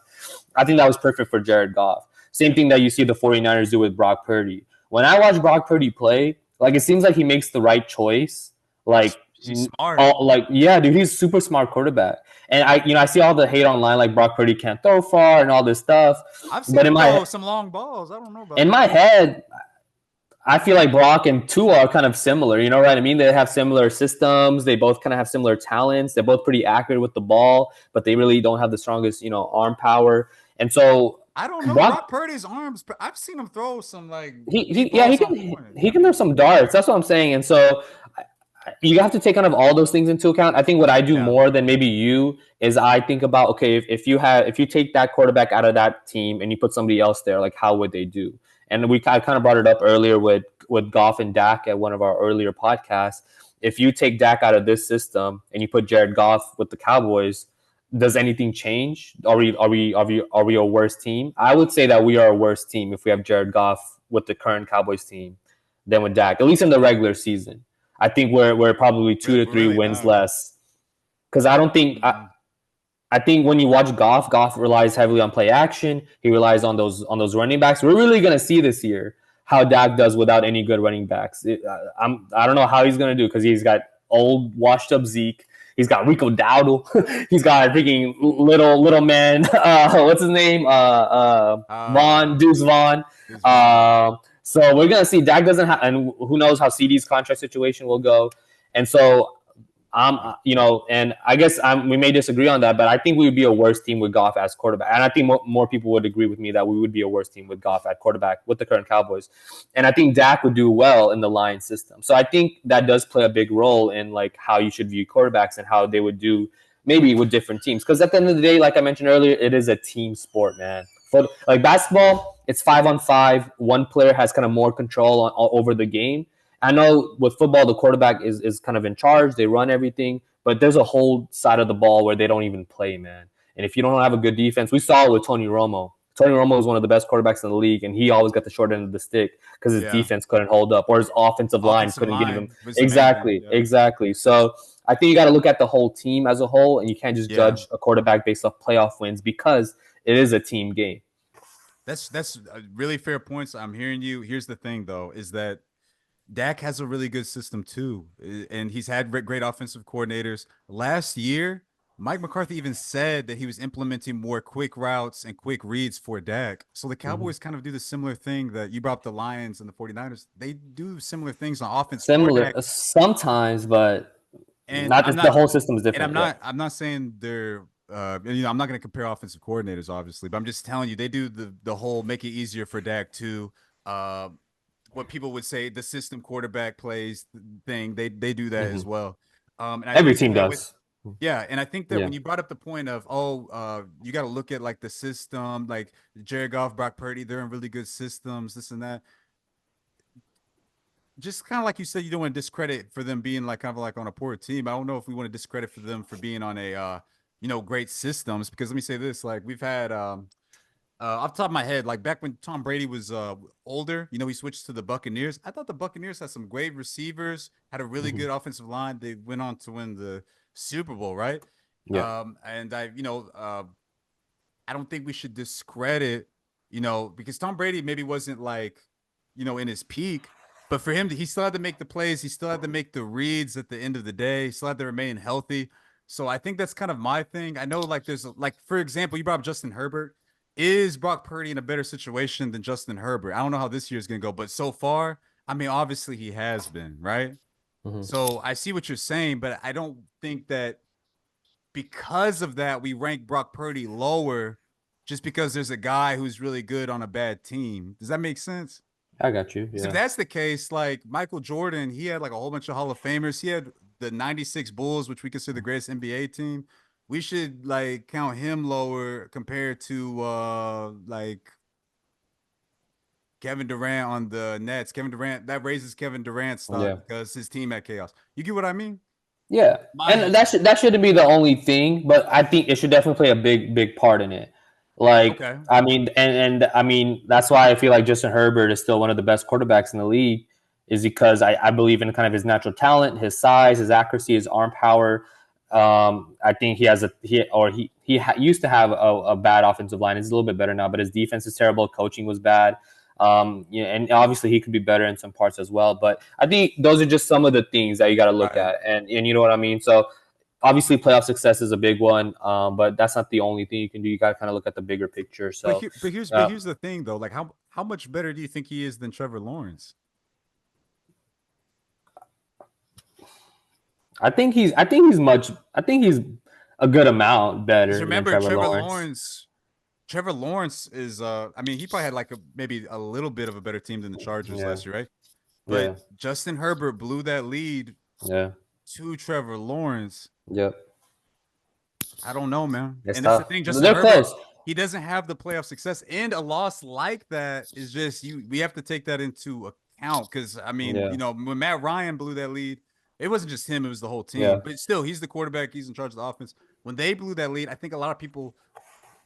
B: I think that was perfect for Jared Goff. Same thing that you see the 49ers do with Brock Purdy. When I watch Brock Purdy play, like it seems like he makes the right choice. Like,
A: He's smart.
B: yeah, dude, he's a super smart quarterback. And I see all the hate online, like Brock Purdy can't throw far and all this stuff.
A: I've seen
B: But
A: him throw some long balls. I don't know about
B: in
A: that.
B: my head, I feel like Brock and Tua are kind of similar. You know what I mean? They have similar systems. They both kind of have similar talents. They're both pretty accurate with the ball, but they really don't have the strongest, arm power. And so
A: I don't know. Brock
B: Brock,
A: Purdy's arms, I've seen him throw some like
B: he
A: deep
B: yeah, he
A: balls on
B: can
A: point.
B: he can throw some darts. That's what I'm saying. And so you have to take kind of all those things into account. I think what I do
A: Yeah.
B: more than maybe you is I think about, okay, if you take that quarterback out of that team and you put somebody else there, like how would they do? And I kind of brought it up earlier with Goff and Dak at one of our earlier podcasts. If you take Dak out of this system and you put Jared Goff with the Cowboys, does anything change? Are we a worse team? I would say that we are a worse team if we have Jared Goff with the current Cowboys team than with Dak, at least in the regular season. I think we're probably two to
A: We're
B: three
A: really
B: wins
A: not.
B: less because I don't think
A: Mhm.
B: I think when you watch Goff relies heavily on play action. He relies on those running backs. We're really gonna see this year how Dak does without any good running backs. I don't know how he's gonna do because he's got old washed up Zeke. He's got Rico Dowdle. He's got freaking little man. What's his name? Vaughn
A: Uh,
B: Deuce Vaughn.
A: this one, yeah.
B: So we're gonna see Dak doesn't have, and who knows how CD's contract situation will go. And so and I guess we may disagree on that, but I think we would be a worse team with Goff as quarterback. And I think more people would agree with me that we would be a worse team with Goff at quarterback with the current Cowboys. And I think Dak would do well in the Lions system. So I think that does play a big role in like how you should view quarterbacks and how they would do maybe with different teams. Because at the end of the day, like I mentioned earlier, it is a team sport, man. For like basketball, it's 5-on-5. One player has kind of more control over the game. I know with football, the quarterback is kind of in charge. They run everything, but there's a whole side of the ball where they don't even play, man. And if you don't have a good defense, we saw it with Tony Romo. Tony Romo was one of the best quarterbacks in the league, and he always got the short end of the stick because his
A: Yeah.
B: defense couldn't hold up or his offensive line
A: Offensive
B: couldn't give him
A: line was amazing.
B: exactly,
A: Yeah.
B: exactly. So I think you got to look at the whole team as a whole, and you can't just
A: Yeah.
B: judge a quarterback based off playoff wins because it is a team game.
A: That's really fair points. I'm hearing you. Here's the thing though, is that Dak has a really good system too, and he's had great offensive coordinators. Last year, Mike McCarthy even said that he was implementing more quick routes and quick reads for Dak. So the
B: Mm-hmm.
A: Cowboys kind of do the similar thing that you brought up the Lions and the 49ers. They do similar things on offense for
B: Similar
A: Dak.
B: sometimes, but
A: And
B: not
A: I'm
B: the
A: not
B: whole system is
A: and
B: different. Yeah.
A: I'm not saying they're I'm not going to compare offensive coordinators obviously, but I'm just telling you they do the whole make it easier for Dak to uh what people would say the system quarterback plays thing. They do that
B: Mm-hmm.
A: as well. And I
B: Every
A: think
B: team
A: that with
B: does.
A: yeah, and I think that
B: Yeah.
A: when you brought up the point of you got to look at like the system, like Jared Goff, Brock Purdy, they're in really good systems, this and that. Just kind of like you said, you don't want to discredit for them being like kind of like on a poor team. I don't know if we want to discredit for them for being on a great systems because let me say this, like we've had off the top of my head, like back when Tom Brady was older, he switched to the Buccaneers. I thought the Buccaneers had some great receivers, had a really
B: Mhm.
A: good offensive line. They went on to win the Super Bowl, right?
B: Yeah.
A: And I don't think we should discredit, because Tom Brady maybe wasn't like, in his peak, but for him, he still had to make the plays. He still had to make the reads at the end of the day. He still had to remain healthy. So I think that's kind of my thing. I know, like, like, for example, you brought up Justin Herbert. Is Brock Purdy in a better situation than Justin Herbert? I don't know how this year is going to go, but so far, I mean, obviously he has been, right?
B: Mhm.
A: So I see what you're saying, but I don't think that because of that, we rank Brock Purdy lower just because there's a guy who's really good on a bad team. Does that make sense?
B: I got you.
A: Because if
B: Yeah.
A: that's the case, like Michael Jordan, he had like a whole bunch of Hall of Famers. He had the 96 Bulls, which we consider the greatest NBA team. We should like count him lower compared to like Kevin Durant on the Nets. Kevin Durant, that raises Kevin Durant's stock
B: Yeah.
A: because his team had chaos. You get what I mean?
B: Yeah,
A: My
B: and
A: head.
B: that shouldn't be the only thing, but I think it should definitely play a big part in it. Like,
A: Okay.
B: I mean, and I mean that's why I feel like Justin Herbert is still one of the best quarterbacks in the league, is because I believe in kind of his natural talent, his size, his accuracy, his arm power. I think he has used to have a bad offensive line. It's a little bit better now, but his defense is terrible. Coaching was bad. Yeah, and obviously he could be better in some parts as well. But I think those are just some of the things that you got to
A: All
B: look
A: right.
B: at, and you know what I mean. So obviously playoff success is a big one, but that's not the only thing you can do. You got to kind of look at the bigger picture.
A: But
B: So
A: but
B: uh,
A: here's the thing though. Like how much better do you think he is than Trevor Lawrence?
B: I think he's a good amount
A: Because
B: better than
A: remember,
B: Trevor Lawrence.
A: Trevor Lawrence is I mean, he probably had like maybe a little bit of a better team than the Chargers
B: Yeah,
A: last year, right? But
B: yeah,
A: Justin Herbert blew that lead
B: yeah,
A: to Trevor Lawrence.
B: yep.
A: I don't know, man.
B: It's
A: And that's the
B: tough.
A: thing, Justin
B: They're
A: Herbert,
B: close.
A: he doesn't have the playoff success, and a loss like that is just we have to take that into account because I mean,
B: Yeah,
A: when Matt Ryan blew that lead, it wasn't just him, it was the whole
B: yeah,
A: team. But still, he's the quarterback, he's in charge of the offense. When they blew that lead, I think a lot of people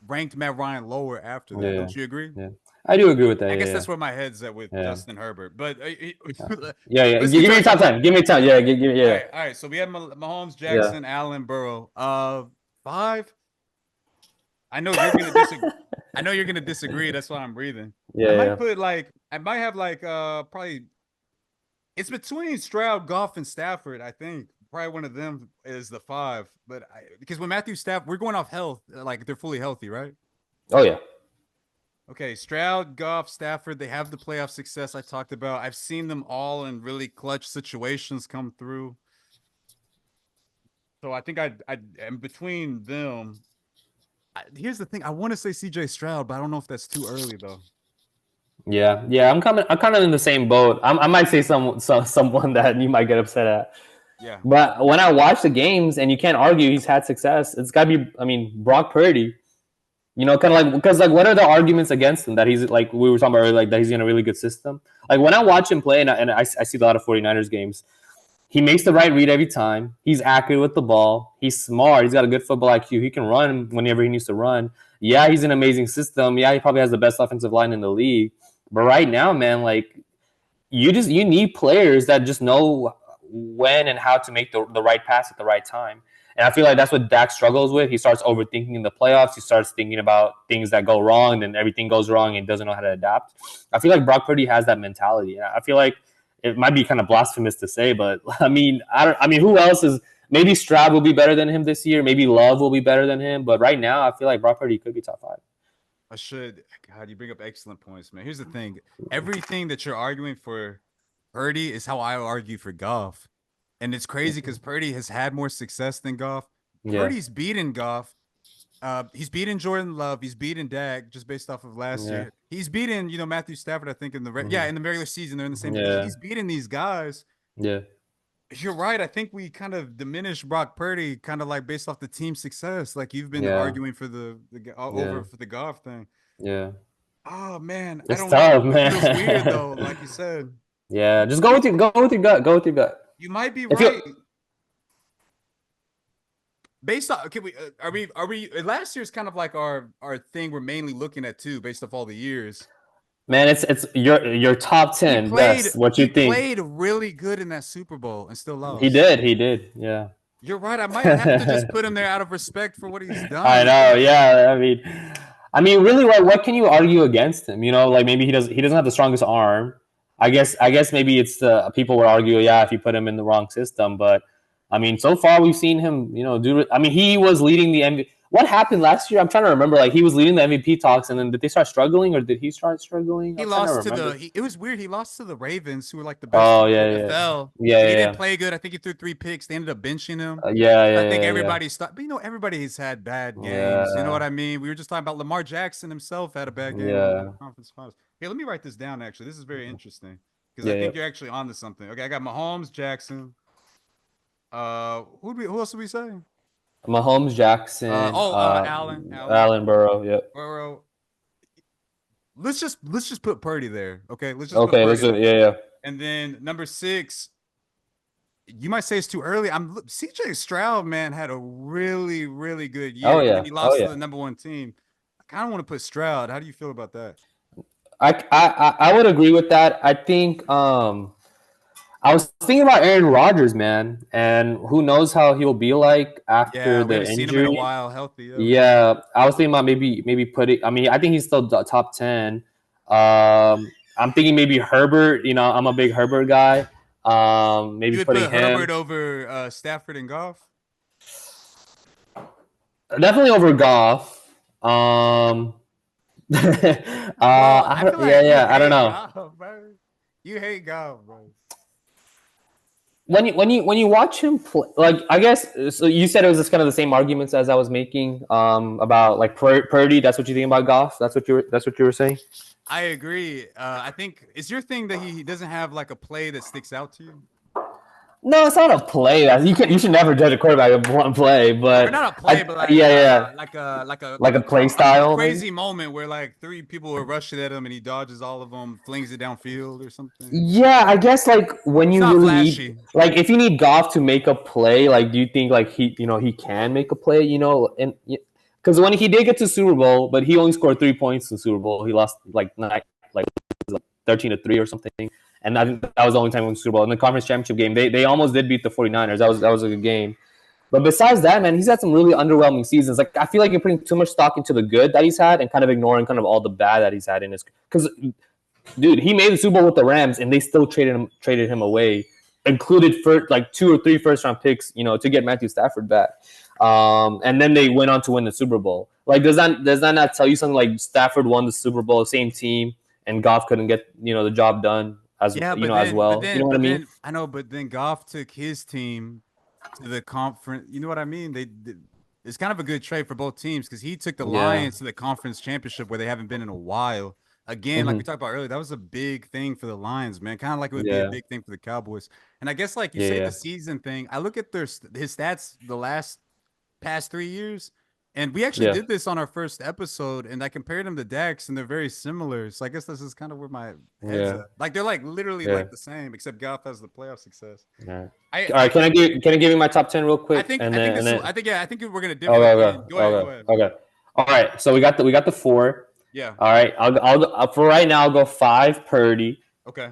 A: ranked Matt Ryan lower after that.
B: yeah,
A: Don't you agree?
B: yeah. I do agree with that.
A: I guess
B: Yeah,
A: that's where my head's at with
B: yeah,
A: Justin Herbert. But
B: yeah, yeah, yeah.
A: let's
B: Give
A: get to
B: me
A: our
B: your top
A: top 10.
B: 10. Give me top. Yeah, yeah,
A: All right. So we have Mahomes,
B: yeah.
A: Jackson, Allen, Burrow. Five. I know you're gonna disagree. I know you're gonna disagree. That's why I'm breathing. I
B: Yeah,
A: might
B: yeah.
A: put like I might have like probably it's between Stroud, Goff, and Stafford. I think probably one of them is the five. But because when Matthew Stafford, we're going off health, like they're fully healthy, right?
B: Oh yeah,
A: Okay, Stroud, Goff, Stafford, they have the playoff success I talked about. I've seen them all in really clutch situations come through. So I think I am between them. Here's the thing. I want to say CJ Stroud, but I don't know if that's too early though.
B: yeah, yeah. I'm coming. I'm kind of in the same boat. I might say someone that you might get upset at.
A: Yeah.
B: But when I watch the games, and you can't argue he's had success, it's got to be. I mean, Brock Purdy. You know, kind of like, because like, what are the arguments against him that he's like we were talking about earlier, like that he's in a really good system. Like when I watch him play, and I see a lot of 49ers games, he makes the right read every time. He's accurate with the ball. He's smart. He's got a good football IQ. He can run whenever he needs to run. Yeah, he's an amazing system. Yeah, he probably has the best offensive line in the league. But right now, man, like you need players that just know when and how to make the right pass at the right time. And I feel like that's what Dak struggles with. He starts overthinking the playoffs. He starts thinking about things that go wrong, then everything goes wrong, and doesn't know how to adapt. I feel like Brock Purdy has that mentality. I feel like it might be kind of blasphemous to say, but I mean, I mean, who else is? Maybe Stroud will be better than him this year. Maybe Love will be better than him. But right now, I feel like Brock Purdy could be top five.
A: I should. God, you bring up excellent points, man. Here's the thing. Everything that you're arguing for Purdy is how I argue for Goff. And it's crazy because Purdy has had more success than Goff.
B: Yeah,
A: Purdy's beaten Goff. He's beaten Jordan Love. He's beaten Dak just based off of last
B: yeah,
A: year. He's beaten, Matthew Stafford, I think, in the
B: hmm,
A: in the regular season. They're in the same division.
B: yeah,
A: He's beaten these guys.
B: yeah,
A: You're right. I think we kind of diminished Brock Purdy, kind of like based off the team success. Like you've been
B: yeah,
A: arguing for
B: yeah,
A: over for the Goff thing.
B: yeah.
A: Oh man, I
B: It's
A: don't know.
B: tough,
A: It feels weird
B: man.
A: though, like you said.
B: Yeah, just go with your gut. Go with your gut.
A: You might be
B: If you
A: right. based on, can we are we last year's kind of like our thing we're mainly looking at too, based off all the years.
B: Man, it's your top
A: He
B: 10
A: played
B: best. What you
A: he
B: think?
A: played really good in that Super Bowl and still
B: He
A: lost.
B: did. He did. Yeah.
A: You're right. I might have to just put him there out of respect for what he's
B: I
A: done.
B: know. Yeah. I mean, really, what can you argue against him? You know, like maybe he doesn't have the strongest arm. I guess maybe it's the people would argue, yeah, if you put him in the wrong system. But I mean, so far we've seen him, do. I mean, he was leading the MVP. What happened last year? I'm trying to remember. Like he was leading the MVP talks, and then did they start struggling, or did he start struggling?
A: He
B: I'm trying to
A: lost to
B: remember.
A: it was weird. He lost to the Ravens, who were like the best
B: Oh
A: team in
B: yeah,
A: the
B: yeah,
A: NFL,
B: yeah,
A: and
B: yeah,
A: he didn't
B: yeah.
A: play good. I think he threw 3 picks. They ended up benching him.
B: Yeah,
A: I
B: yeah,
A: think
B: yeah, yeah.
A: everybody stopped. But everybody's had bad games. You know what
B: Yeah,
A: I mean? We were just talking about Lamar Jackson himself had a bad game in the
B: yeah,
A: conference finals. Here, let me write this down. Actually, this is very interesting because I
B: yeah, yeah.
A: think you're actually onto something. Okay, I got Mahomes, Jackson. Who else did we say?
B: Mahomes, Jackson,
A: Allen,
B: Allen, Burrow. Yep.
A: Burrow. Let's just put Purdy there. Okay, let's just put
B: Okay, let's
A: Purdy
B: do it.
A: there.
B: Yeah, yeah.
A: And then number 6, you might say it's too early. CJ Stroud, man, had a really, really good
B: Oh
A: year. And then
B: yeah.
A: he
B: Oh
A: lost to
B: yeah.
A: the number 1 team. I kind of want to put Stroud. How do you feel about that?
B: I would agree with that. I think I was thinking about Aaron Rodgers, man, and who knows how he'll be like
A: Yeah,
B: after
A: we
B: the
A: haven't seen him in a
B: injury.
A: while, healthy. Yeah.
B: Yeah, I was thinking about maybe putting. I mean, I think he's still top 10. I'm thinking maybe Herbert. I'm a big Herbert guy. Maybe
A: You would
B: putting
A: put Herbert
B: him
A: over Stafford and Goff?
B: definitely over Goff.
A: Bro, I feel
B: Yeah,
A: like you
B: yeah. I don't
A: hate
B: know.
A: Goff, bro. You hate Goff, bro.
B: When you watch him play, like I guess so. You said it was just kind of the same arguments as I was making about like Purdy. That's what you think about Goff. That's what you were saying.
A: I agree. I think is your thing that he doesn't have like a play that sticks out to you?
B: No, it's not a play. You should never judge a quarterback of one play,
A: Or
B: but
A: not a play, but like
B: yeah, yeah,
A: like a like a
B: like
A: like
B: a
A: a
B: play
A: a
B: style maybe.
A: crazy moment where like 3 people are rushing at him and he dodges all of them, flings it downfield or something.
B: Yeah, I guess like when
A: It's
B: you
A: not
B: really need,
A: flashy.
B: like if you need Goff to make a play, like do you think like he can make a play, and because when he did get to Super Bowl, but he only scored 3 points in the Super Bowl, he lost like 13-3 or something, and I think that was the only time he won the Super Bowl. In the conference championship game, they almost did beat the 49ers. That was a good game. But besides that, man, he's had some really underwhelming seasons. Like I feel like you're putting too much stock into the good that he's had and kind of ignoring kind of all the bad that he's had in his. Because dude, he made the Super Bowl with the Rams, and they still traded him away, included for like 2 or 3 first-round picks, to get Matthew Stafford back. And then they went on to win the Super Bowl. Like, does that not tell you something? Like Stafford won the Super Bowl, same team, and Goff couldn't get the job done as
A: Yeah,
B: as
A: but
B: well. You know
A: then
B: what I
A: but
B: mean?
A: then I know, but then Goff took his team to the conference. You know what I mean? It's kind of a good trade for both teams because he took the
B: Yeah.
A: Lions to the conference championship where they haven't been in a while. Again, like we
B: Hmm.
A: talked about earlier, that was a big thing for the Lions, man. Kind of like it would be a
B: Yeah.
A: big thing for the Cowboys. And I guess like you
B: Yeah.
A: say the
B: Yeah.
A: season thing, I look at his stats the last past 3 years. And we actually
B: Yeah.
A: did this on our first episode, and I compared them to Dax, and they're very similar. So I guess this is kind of where my head's
B: Yeah.
A: at. Like they're like literally
B: Yeah.
A: like the same, except Goff has the playoff success.
B: Yeah. All
A: I
B: right. Can I give you my top 10 real quick, and
A: I think
B: then and
A: this
B: then
A: I think yeah, I think we're gonna differ
B: okay,
A: again.
B: okay,
A: Go
B: okay,
A: ahead.
B: okay. All right. So we got the 4.
A: Yeah.
B: All right. For right now, I'll go 5 Purdy.
A: Okay.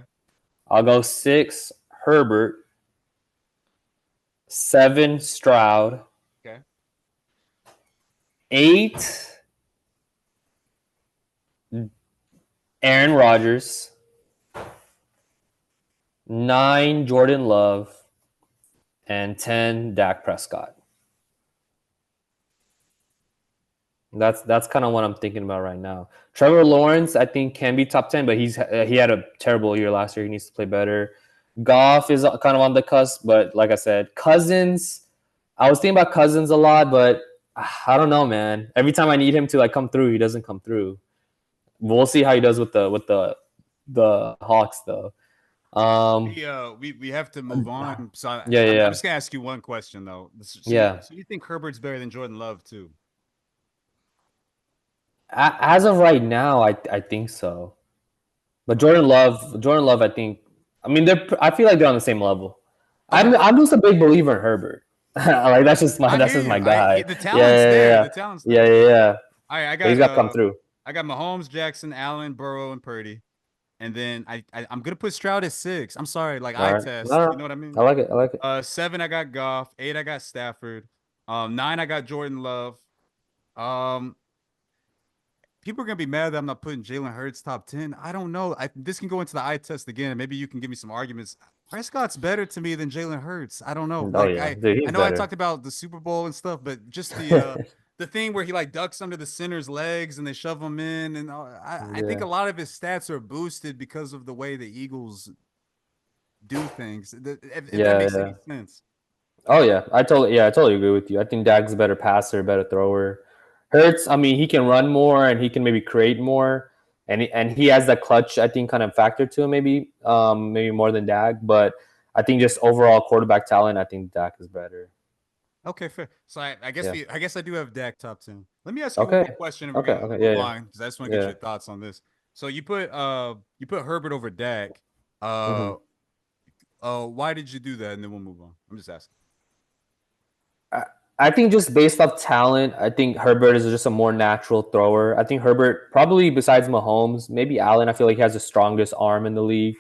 B: I'll go 6 Herbert, 7 Stroud,
A: Okay.
B: 8 Aaron Rodgers, 9 Jordan Love, and 10 Dak Prescott. That's kind of what I'm thinking about right now. Trevor Lawrence, I think, can be top 10, but he had a terrible year last year. He needs to play better. Goff is kind of on the cusp, but like I said, Cousins. I was thinking about Cousins a lot, but I don't know, man. Every time I need him to like come through, he doesn't come through. We'll see how he does with the Hawks, though. Um,
A: We have to move on. So
B: yeah,
A: I'm
B: yeah,
A: just gonna ask you one question though.
B: yeah.
A: So you think Herbert's better than Jordan Love too?
B: As of right now, I think so. But Jordan Love, I think. I mean, I feel like they're on the same level.
A: Okay.
B: I'm just a big believer in Herbert. Like
A: I
B: that's
A: hear
B: just my
A: you.
B: guy.
A: The
B: Yeah,
A: talent's
B: yeah,
A: there.
B: yeah,
A: The talent's
B: yeah,
A: there.
B: yeah, yeah.
A: All right,
B: But he's got to come through.
A: I got Mahomes, Jackson, Allen, Burrow, and Purdy. And then I'm gonna put Stroud at 6. I'm sorry, like
B: All
A: eye
B: right. No,
A: test. You
B: no,
A: know what I
B: I
A: mean?
B: like it. I like it.
A: 7 I got Goff. 8 I got Stafford. 9 I got Jordan Love. Um, People are gonna be mad that I'm not putting Jalen Hurts top 10. I don't know. This can go into the eye test again. Maybe you can give me some arguments. Prescott's better to me than Jalen Hurts. I don't know.
B: Oh
A: Like
B: yeah, dude,
A: I
B: he's
A: know I
B: better.
A: talked about the Super Bowl and stuff, but just the thing where he like ducks under the center's legs and they shove him in, and I think
B: Yeah,
A: a lot of his stats are boosted because of the way the Eagles do things. If that
B: yeah,
A: makes
B: yeah.
A: any sense.
B: Oh yeah, I totally agree with you. I think Dak's a better passer, better thrower. Hurts, I mean, he can run more and he can maybe create more, and he has that clutch, I think, kind of factor to him, maybe more than Dak. But I think just overall quarterback talent, I think Dak is better.
A: Okay, fair. So
B: Yeah.
A: I guess I do have Dak top 10. Let me ask you one
B: Okay.
A: more question and we're
B: Okay.
A: gonna
B: Okay. Yeah.
A: move
B: Yeah.
A: on because I just want to get
B: Yeah.
A: your thoughts on this. So you put Herbert over Dak. Uh
B: hmm
A: why did you do that? And then we'll move on. I'm just asking.
B: I, I think just based off talent, I think Herbert is just a more natural thrower. I think Herbert probably besides Mahomes, maybe Allen. I feel like he has the strongest arm in the league.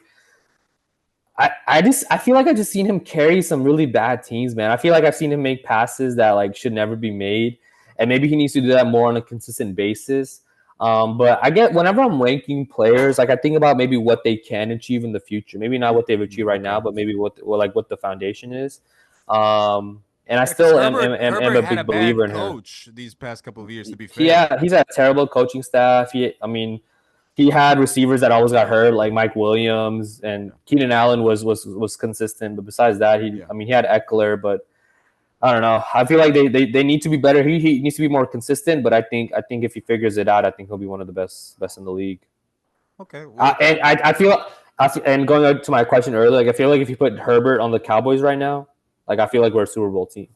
B: I feel like I just seen him carry some really bad teams, man. I feel like I've seen him make passes that like should never be made, and maybe he needs to do that more on a consistent basis. But I get whenever I'm ranking players, like I think about maybe what they can achieve in the future. Maybe not what they've achieved right
A: Okay.
B: now, but maybe what the foundation is. And I
A: Yeah, because
B: still am
A: Herbert
B: a
A: had a
B: big believer
A: bad
B: in him.
A: coach these past couple of years, to be fair.
B: Yeah, he's had a terrible coaching staff. I mean, he had receivers that always got hurt, like Mike Williams and
A: Yeah.
B: Keenan Allen was consistent. But besides that,
A: Yeah.
B: I mean, he had Eckler, but I don't know. I feel like they need to be better. He needs to be more consistent. But I think if he figures it out, I think he'll be one of the best in the league.
A: Okay. Well,
B: And and going to my question earlier, like I feel like if you put Herbert on the Cowboys right now, like I feel like we're a Super Bowl team.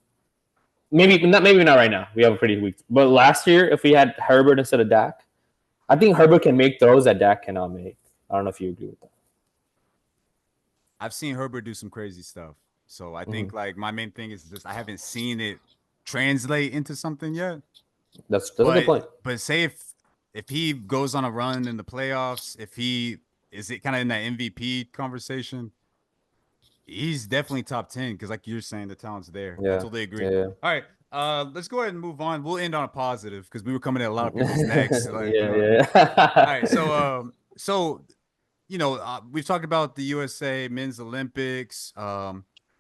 B: Maybe not right now. We have a pretty weak. But last year, if we had Herbert instead of Dak, I think Herbert can make throws that Dak cannot make. I don't know if you agree with that.
A: I've seen Herbert do some crazy stuff. So I
B: Mm-hmm.
A: think like my main thing is just I haven't seen it translate into something yet.
B: That's a good point.
A: But say if he goes on a run in the playoffs, if he is it kind of in that MVP conversation, he's definitely top 10 because like you're saying, the talent's there. I
B: Yeah,
A: totally agree.
B: yeah,
A: All right. Let's go ahead and move on. We'll end on a positive because we were coming at a lot of people's necks. Like,
B: yeah,
A: all right,
B: yeah.
A: so we've talked about the USA men's Olympics.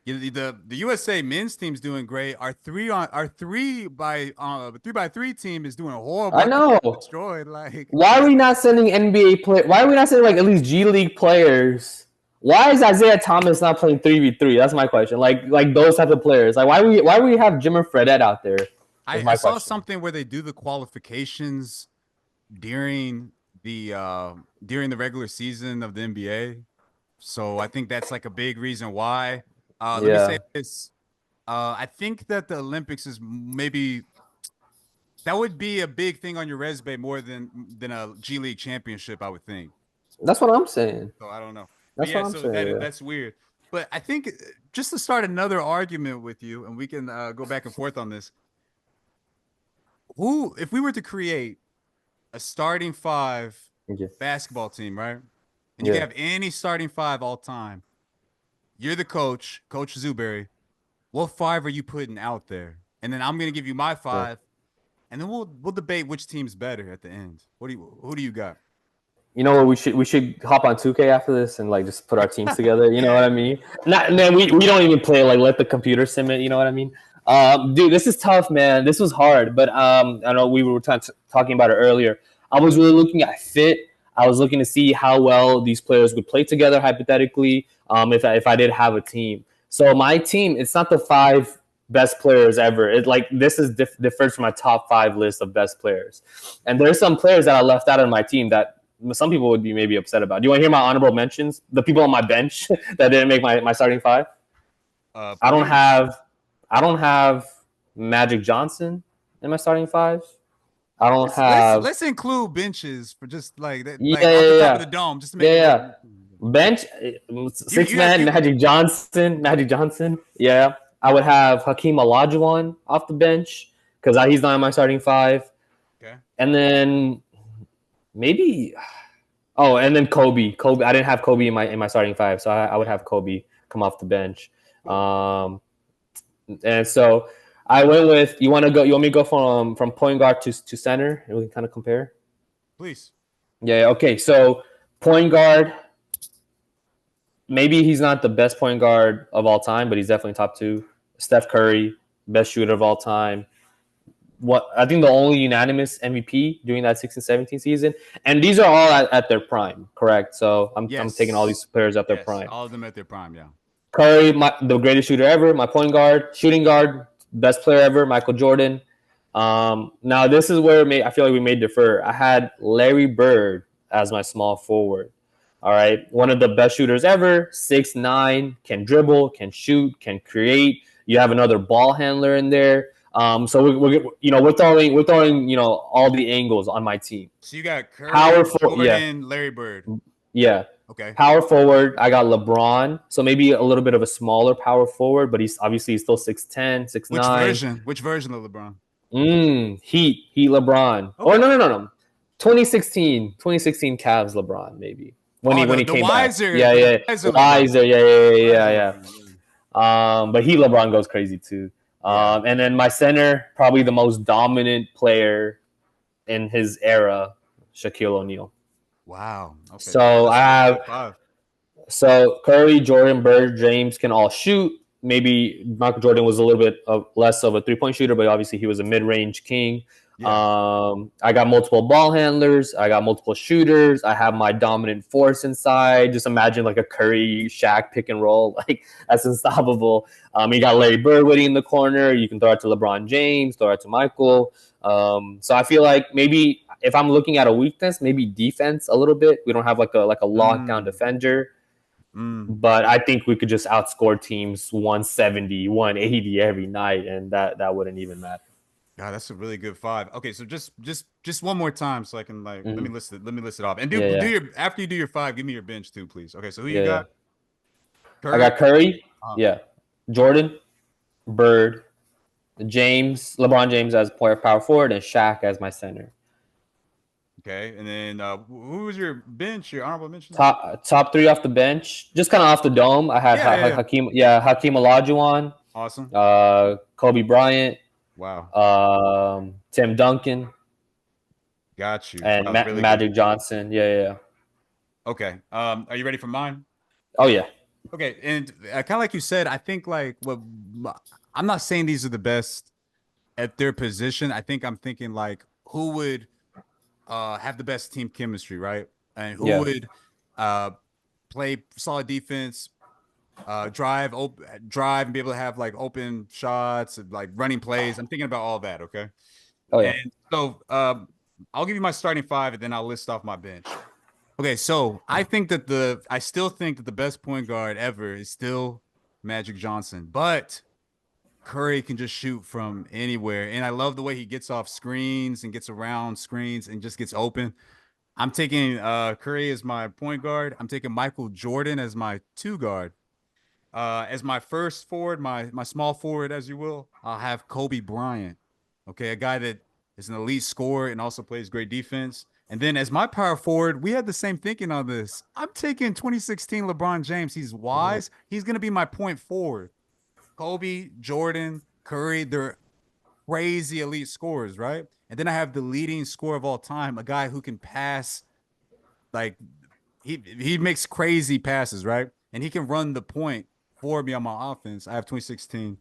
A: The USA men's team's doing great. Our 3x3 team is doing horrible.
B: I
A: I think
B: know.
A: destroyed. Like
B: Why are we not sending NBA play? Why are we not sending like at least G League players? Why is Isaiah Thomas not playing 3v3? That's my question. Like those type of players. Like why we have Jimmer Fredette out there? Is
A: I
B: my
A: saw
B: question.
A: something where they do the qualifications during during the regular season of the NBA. So I think that's like a big reason why. Let me say
B: Yeah,
A: this. I think that the Olympics is maybe that would be a big thing on your resume more than a G League championship, I would think.
B: that's what I'm saying.
A: So I don't know. But
B: That's
A: yeah,
B: what I'm
A: so
B: saying. Yeah,
A: that's weird. But I think just to start another argument with you, and we can go back and forth on this. Who, if we were to create a starting five
B: yeah,
A: basketball team, right? And you can
B: yeah.
A: have any starting five all time. You're the coach, Coach Zuberry. What five are you putting out there? And then I'm gonna give you my
B: Yeah.
A: five, and then we'll debate which team's better at the end. Who do you got?
B: You know what? We should hop on 2K after this and like just put our teams together. You know what I mean? Not man. We don't even play like let the computer sim it. You know what I mean? Dude, this is tough, man. This was hard, but I know we were talking about it earlier. I was really looking at fit. I was looking to see how well these players would play together hypothetically. If I did have a team, so my team, it's not the five best players ever. It like this is different from my top five list of best players, and there's some players that I left out of my team that some people would be maybe upset about. Do you want to hear my honorable mentions? The people on my bench that didn't make my starting five. I don't
A: Please.
B: have I don't have Magic Johnson in my starting five. I don't have
A: Let's include benches for just like that,
B: yeah
A: like off the
B: yeah
A: top of
B: yeah
A: the dome, just to make
B: yeah
A: it
B: yeah
A: look.
B: bench
A: You
B: six man
A: you
B: Magic Johnson. Yeah, I would have Hakeem Olajuwon off the bench because he's not in my starting five.
A: Okay.
B: And then maybe and then Kobe. Kobe. I didn't have Kobe in my starting five, so I would
A: Yeah.
B: have Kobe come off the bench.
A: Cool.
B: And so I went with you. Want to go? You want me to go from point guard to center, and we can kind of compare.
A: Please.
B: Yeah. Okay. So point guard. Maybe he's not the best point guard of all time, but he's definitely top two. Steph Curry, best shooter of all time. What I think the only unanimous MVP during that 16-17 season, and these are all at their prime, correct? So I'm taking all these
A: Yes.
B: players at their
A: Yes.
B: prime.
A: All of them at their prime. Yeah.
B: Curry, the greatest shooter ever, my point guard, shooting guard, best player ever, Michael Jordan. Now this is where I feel like we may defer. I had Larry Bird as my small forward. All right, one of the best shooters ever, 6'9", can dribble, can shoot, can create. You have another ball handler in there. So we're throwing all the angles on my team.
A: So you got Curry,
B: Powerful, yeah,
A: Jordan, Larry Bird.
B: yeah.
A: Okay.
B: Power forward, I got LeBron. So maybe a little bit of a smaller power forward, but he's still 6'10",
A: Which
B: 6'9".
A: version? Which version of LeBron?
B: Heat LeBron. Or
A: Okay.
B: no. 2016 Cavs LeBron, maybe. When
A: Oh,
B: he
A: the
B: came back.
A: wiser,
B: Yeah,
A: the
B: yeah.
A: wiser LeBron.
B: Wiser, yeah.
A: Wiser LeBron,
B: But Heat LeBron goes crazy too.
A: yeah.
B: And then my center, probably the most dominant player in his era, Shaquille O'Neal.
A: Wow. Okay.
B: So
A: That's
B: I
A: a really
B: have
A: good five.
B: So Curry, Jordan, Bird, James can all shoot. Maybe Michael Jordan was a little bit less of a 3-point shooter, but obviously he was a mid-range king.
A: Yeah.
B: I got multiple ball handlers. I got multiple shooters. I have my dominant force inside. Just imagine like a Curry, Shaq pick and roll. Like that's unstoppable. You got Larry Bird waiting in the corner. You can throw it to LeBron James, throw it to Michael. So I feel like maybe if I'm looking at a weakness, maybe defense a little bit. We don't have like a lockdown defender. But I think we could just outscore teams 170, 180 every night, and that wouldn't even matter.
A: God, that's a really good five. Okay, so just one more time so I can like let me list it off. And
B: Yeah,
A: do
B: yeah,
A: your after you do your five, give me your bench too, please. Okay, so who you
B: yeah, yeah.
A: got?
B: I
A: Curry.
B: got Curry,
A: Uh,
B: yeah, Jordan, Bird, LeBron James as power forward, and Shaq as my center.
A: okay, and then who was your bench? Your honorable mention?
B: Top three off the bench, just kind of off the dome. I had
A: Yeah.
B: Hakeem Olajuwon,
A: Awesome.
B: Kobe Bryant,
A: Wow.
B: Tim Duncan,
A: Got you.
B: and
A: Wow, really good.
B: Magic Johnson. Yeah.
A: Okay. Are you ready for mine?
B: Oh yeah.
A: Okay, and kind of like you said, I think like what I'm not saying these are the best at their position. I think I'm thinking like who would have the best team chemistry, right? And who
B: Yeah.
A: would uh play solid defense, drive and be able to have like open shots and like running plays. I'm thinking about all that, okay?
B: Oh yeah.
A: And so I'll give you my starting five and then I'll list off my bench. Okay, so I still think that the best point guard ever is still Magic Johnson, but Curry can just shoot from anywhere. And I love the way he gets off screens and gets around screens and just gets open. I'm taking Curry as my point guard. I'm taking Michael Jordan as my two guard. As my first forward, my small forward, as you will, I'll have Kobe Bryant. Okay, a guy that is an elite scorer and also plays great defense. And then as my power forward, we had the same thinking on this. I'm taking 2016 LeBron James. He's wise. He's going to be my point forward. Kobe, Jordan, Curry, they're crazy elite scorers, right? And then I have the leading scorer of all time, a guy who can pass like he makes crazy passes, right? And he can run the point for me on my offense. I have 2016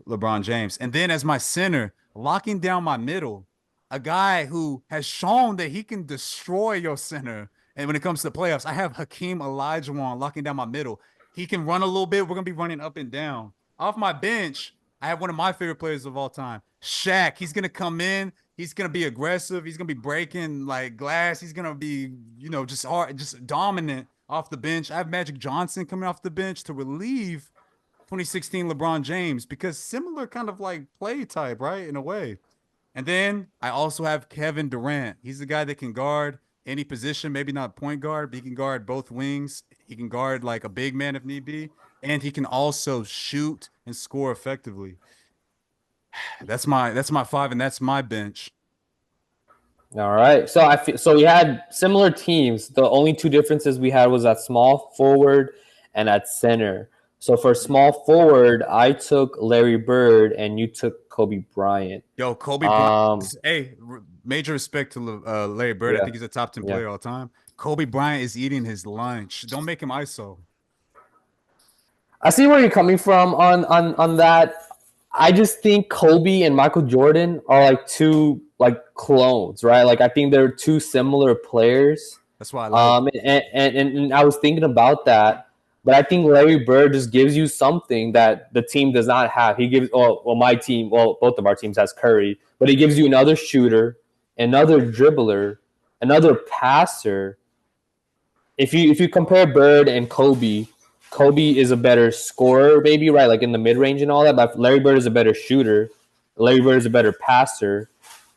A: LeBron James. And then as my center, locking down my middle, a guy who has shown that he can destroy your center. And when it comes to playoffs, I have Hakeem Olajuwon locking down my middle. He can run a little bit. We're gonna be running up and down. Off my bench, I have one of my favorite players of all time, Shaq. He's gonna come in. He's gonna be aggressive. He's gonna be breaking like glass. He's gonna be, just hard, just dominant off the bench. I have Magic Johnson coming off the bench to relieve 2016 LeBron James because similar kind of like play type, right? In a way. And then I also have Kevin Durant. He's the guy that can guard any position, maybe not point guard, but he can guard both wings. He can guard like a big man if need be. and he can also shoot and score effectively. That's my five, and that's my bench.
B: All right. So I feel so we had similar teams. The only two differences we had was at small forward and at center. So for small forward, I took Larry Bird and you took Kobe Bryant.
A: Yo, Kobe Bryant.
B: Um,
A: Hey, major respect to Larry Bird. I
B: yeah,
A: think he's a top 10
B: yeah.
A: player all time. Kobe Bryant is eating his lunch. Don't make him ISO.
B: I see where you're coming from on that. I just think Kobe and Michael Jordan are like two like clones, right? Like I think they're two similar players.
A: That's why I like.
B: And I was thinking about that, but I think Larry Bird just gives you something that the team does not have. He gives, well, my team, well, both of our teams has Curry, but he gives you another shooter, another dribbler, another passer. If you compare Bird and Kobe, Kobe is a better scorer, maybe, right? Like in the mid range and all that. But Larry Bird is a better shooter. Larry Bird is a better passer,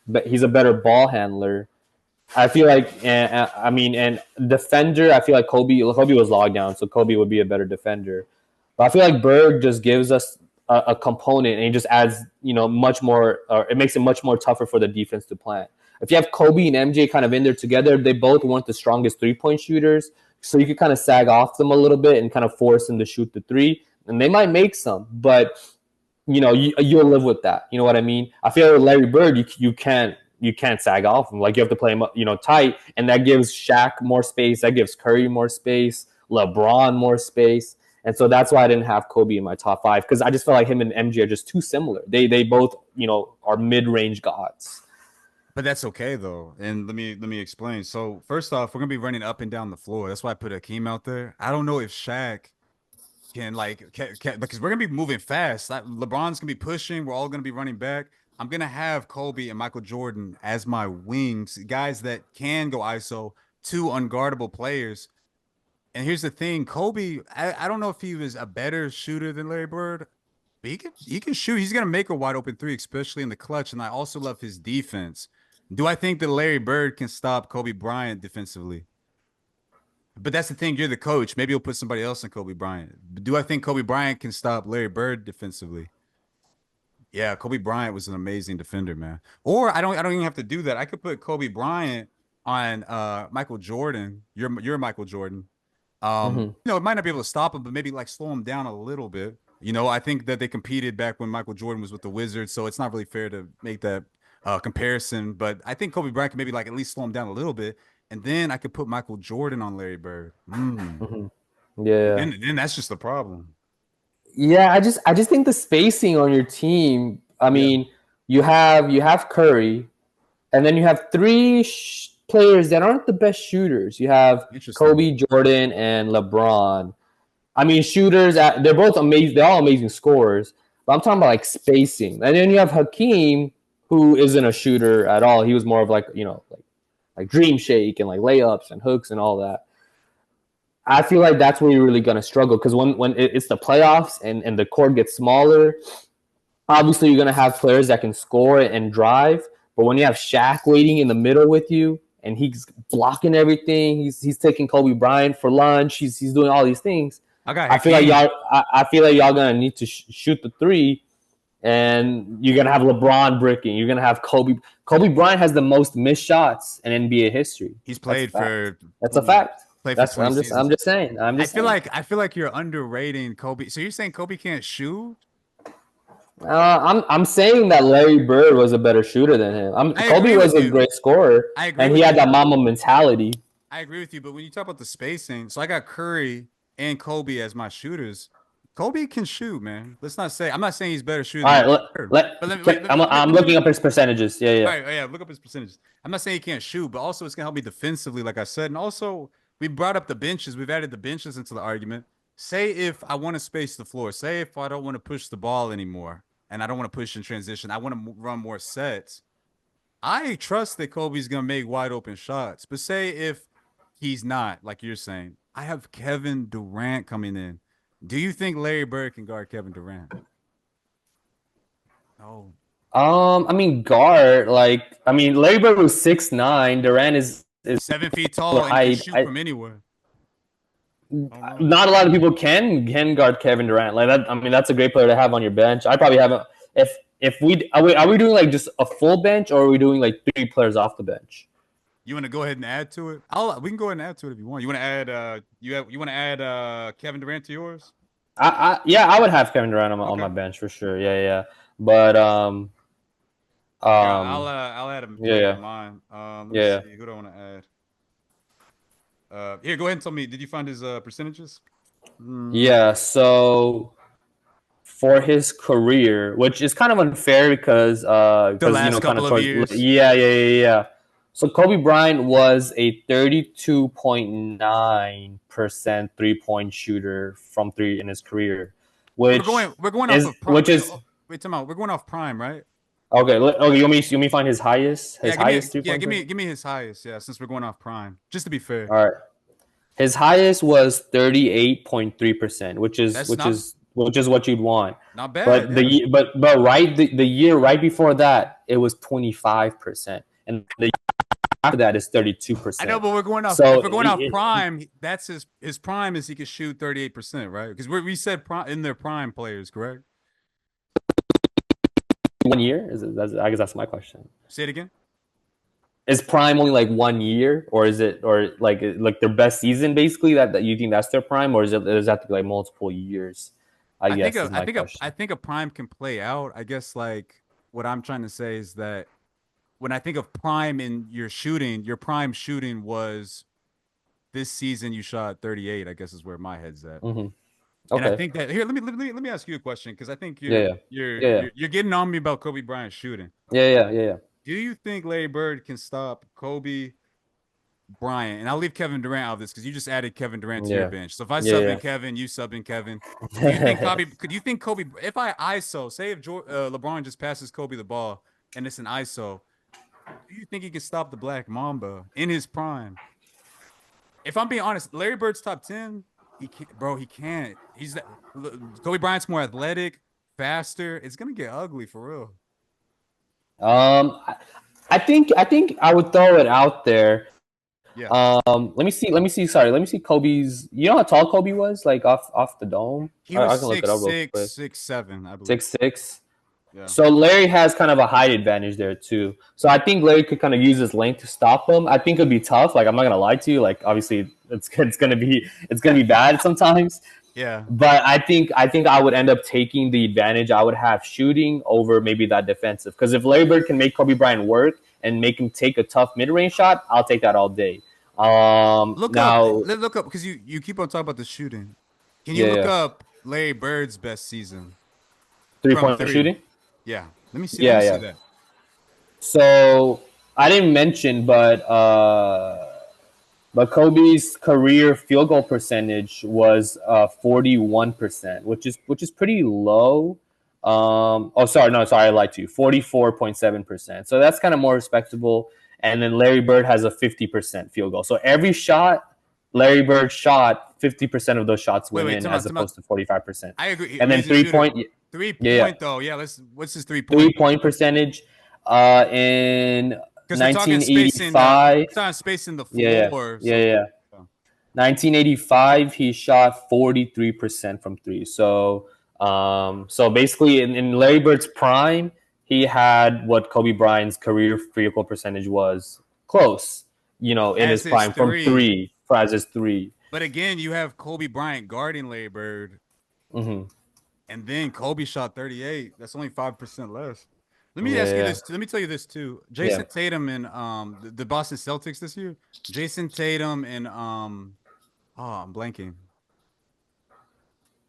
B: but he's a better ball handler. I feel like, I mean, and defender, I feel like Kobe was logged down, so Kobe would be a better defender. But I feel like Berg just gives us a component, and he just adds, much more, or it makes it much more tougher for the defense to plant. If you have Kobe and MJ kind of in there together, they both weren't the strongest 3-point shooters, so you could kind of sag off them a little bit and kind of force them to shoot the three, and they might make some, but you'll live with that. You know what I mean? I feel like with Larry Bird, you can't sag off him. Like you have to play him, tight, and that gives Shaq more space. That gives Curry more space, LeBron more space, and so that's why I didn't have Kobe in my top five because I just felt like him and MJ are just too similar. They both are mid range gods.
A: But that's okay though. And let me explain. So first off, we're gonna be running up and down the floor. That's why I put Akeem out there. I don't know if Shaq because we're gonna be moving fast. LeBron's gonna be pushing. We're all gonna be running back. I'm gonna have Kobe and Michael Jordan as my wings, guys that can go ISO, two unguardable players. And here's the thing, Kobe, I don't know if he was a better shooter than Larry Bird, but he can shoot. He's gonna make a wide open three, especially in the clutch. And I also love his defense. Do I think that Larry Bird can stop Kobe Bryant defensively? But that's the thing. You're the coach. Maybe you'll put somebody else in Kobe Bryant. But do I think Kobe Bryant can stop Larry Bird defensively? Yeah, Kobe Bryant was an amazing defender, man. Or I don't even have to do that. I could put Kobe Bryant on Michael Jordan. You're Michael Jordan.
B: Mm-hmm.
A: It might not be able to stop him, but maybe like slow him down a little bit. I think that they competed back when Michael Jordan was with the Wizards, so it's not really fair to make that comparison. But I think Kobe Bryant can maybe like at least slow him down a little bit, and then I could put Michael Jordan on Larry Bird.
B: Mm-hmm. Yeah.
A: Then that's just the problem.
B: Yeah, I just think the spacing on your team. I
A: Yeah,
B: mean, you have Curry, and then you have three players that aren't the best shooters. You have
A: interesting.
B: Kobe, Jordan, and LeBron. I mean, shooters. They're both amazing. They're all amazing scorers. But I'm talking about like spacing. And then you have Hakeem, who isn't a shooter at all. He was more of like like dream shake and like layups and hooks and all that. I feel like that's where you're really gonna struggle because when it's the playoffs and the court gets smaller, obviously you're gonna have players that can score and drive. But when you have Shaq waiting in the middle with you and he's blocking everything, he's taking Kobe Bryant for lunch, he's doing all these things.
A: I got
B: I feel like
A: Hakeem.
B: y'all gonna need to shoot the three, and you're gonna have LeBron bricking. You're gonna have Kobe. Kobe Bryant has the most missed shots in NBA history.
A: He's
B: That's a
A: played
B: fact.
A: for
B: That's a fact.
A: played for
B: That's
A: 20
B: I'm
A: seasons.
B: just saying. I'm
A: I
B: just
A: feel
B: saying.
A: like I feel like you're underrating Kobe. So you're saying Kobe can't shoot?
B: I'm saying that Larry Bird was a better shooter than him.
A: I
B: Kobe
A: agree
B: was
A: with
B: a
A: you.
B: great scorer,
A: I agree
B: and he
A: with
B: had
A: you.
B: that Mamba mentality.
A: I agree with you, but when you talk about the spacing, so I got Curry and Kobe as my shooters. Kobe can shoot, man. Let's not say I'm not saying he's better shooter
B: All
A: than
B: right,
A: Larry Bird. But let me wait,
B: I'm
A: let me
B: looking up his percentages. Yeah,
A: all
B: yeah.
A: right, oh, yeah, look up his percentages. I'm not saying he can't shoot, but also it's gonna help me defensively, like I said. And also, we brought up the benches. We've added the benches into the argument. Say if I want to space the floor, say if I don't want to push the ball anymore and I don't want to push in transition, I want to run more sets. I trust that Kobe's gonna make wide open shots. But say if he's not, like you're saying, I have Kevin Durant coming in. Do you think Larry Bird can guard Kevin Durant? No.
B: I mean guard. Larry Bird was 6'9". Durant is
A: 7 feet tall and he can
B: height.
A: shoot from anywhere. I don't know.
B: Not a lot of people can guard Kevin Durant like that. I mean, that's a great player to have on your bench. I probably haven't. If we are we doing like just a full bench, or are we doing like 3 players off the bench?
A: You want to go ahead and add to it? We can go ahead and add to it if you want. You want to add you want to add Kevin Durant to yours?
B: Yeah, I would have Kevin Durant on my
A: Okay.
B: bench for sure. Yeah, yeah. But
A: Yeah, I'll add him
B: yeah,
A: to
B: yeah,
A: mine. Let me
B: yeah.
A: see. Who do I want to add? Here, go ahead and tell me. Did you find his percentages? Mm,
B: Yeah, so for his career, which is kind of unfair
A: the
B: because
A: last
B: kind
A: couple
B: of
A: of
B: towards
A: years.
B: yeah. So Kobe Bryant was a 32.9% 3-point shooter from three in his career,
A: We're going off of
B: which is
A: wait, time out. We're going off prime, right?
B: okay. Okay, you want me find his
A: Yeah,
B: highest 3-point
A: give me his highest. Yeah, since we're going off prime, just to be fair.
B: All right. His highest was 38.3%, which is
A: That's
B: which is which is what you'd want.
A: not bad.
B: But
A: Yeah,
B: the year right before that, it was 25%, and the year after that is
A: I know,
B: 32%.
A: but we're going off. If
B: So
A: we're going off prime, that's his prime is he could shoot 38%, right? Because we said prime in their prime players, correct?
B: 1 year I guess that's my question.
A: Say it again.
B: Is prime only like 1 year, or is it or like their best season basically that you think that's their prime, or is it does that have to be like multiple years? I guess is my
A: I
B: question.
A: think a prime can play out. I guess like what I'm trying to say is that when I think of prime in your shooting, your prime shooting was this season you shot 38, I guess is where my head's at.
B: Hmm.
A: And I
B: Okay.
A: think that here, let me ask you a question because I think
B: Yeah, yeah, yeah, yeah,
A: you're getting on me about Kobe Bryant shooting.
B: yeah, yeah, yeah, yeah.
A: Do you think Larry Bird can stop Kobe Bryant? And I'll leave Kevin Durant out of this because you just added Kevin Durant to your
B: Yeah.
A: bench. So if I sub in
B: Yeah,
A: Kevin, you sub in Kevin. Do you think
B: yeah.
A: Kobe? Could you think Kobe? If I ISO, say if LeBron just passes Kobe the ball and it's an ISO, do you think he can stop the Black Mamba in his prime? If I'm being honest, Larry Bird's top 10, he can't, bro. He can't. He's that. Kobe Bryant's more athletic, faster. It's gonna get ugly for real.
B: Um, I, I think I would throw it out there.
A: Yeah,
B: Let me see. Let me see. Sorry. Let me see Kobe's. You know how tall Kobe was, like off the dome.
A: he was
B: I can look it up real quick.
A: 6'7", I believe.
B: 6'6".
A: Yeah.
B: So Larry has kind of a height advantage there too. So I think Larry could kind of use his length to stop him. I think it'd be tough. Like I'm not gonna lie to you. Like obviously it's gonna be bad sometimes.
A: Yeah.
B: But I think I would end up taking the advantage I would have shooting over maybe that defensive. Because if Larry Bird can make Kobe Bryant work and make him take a tough mid range shot, I'll take that all day. Now,
A: Look up because you keep on talking about the shooting. Can you
B: yeah,
A: look
B: yeah,
A: up Larry Bird's best season
B: 3
A: from
B: point
A: three?
B: shooting.
A: Yeah. Let me see. Let me
B: Yeah,
A: see
B: yeah.
A: that.
B: So I didn't mention, but Kobe's career field goal percentage was 41%, which is pretty low. Oh, sorry, no, sorry, I lied to you. 44.7%. So that's kind of more respectable. And then Larry Bird has a 50% field goal. So every shot Larry Bird shot, 50% of those shots went in as
A: Time out.
B: opposed to 45%.
A: I agree.
B: And then
A: Amazing shooter.
B: 3 point,
A: Three
B: yeah, yeah.
A: point though. Yeah. What's his 3 point?
B: 3 point percentage in
A: Because we're
B: 1985.
A: talking space in the
B: Yeah, yeah,
A: floor.
B: yeah,
A: So
B: yeah. 1985, he shot 43% from three. So basically, in Larry Bird's prime, he had what Kobe Bryant's career field goal percentage was close. In
A: as
B: his
A: his
B: prime from
A: three.
B: three, as his three.
A: But again, you have Kobe Bryant guarding Larry Bird,
B: Hmm.
A: and then Kobe shot 38. That's only 5% less. Let me
B: Yeah,
A: ask you
B: yeah,
A: this. Let me tell you this too.
B: yeah.
A: Jason Tatum and the Boston Celtics this year. Jason Tatum and oh, I'm blanking.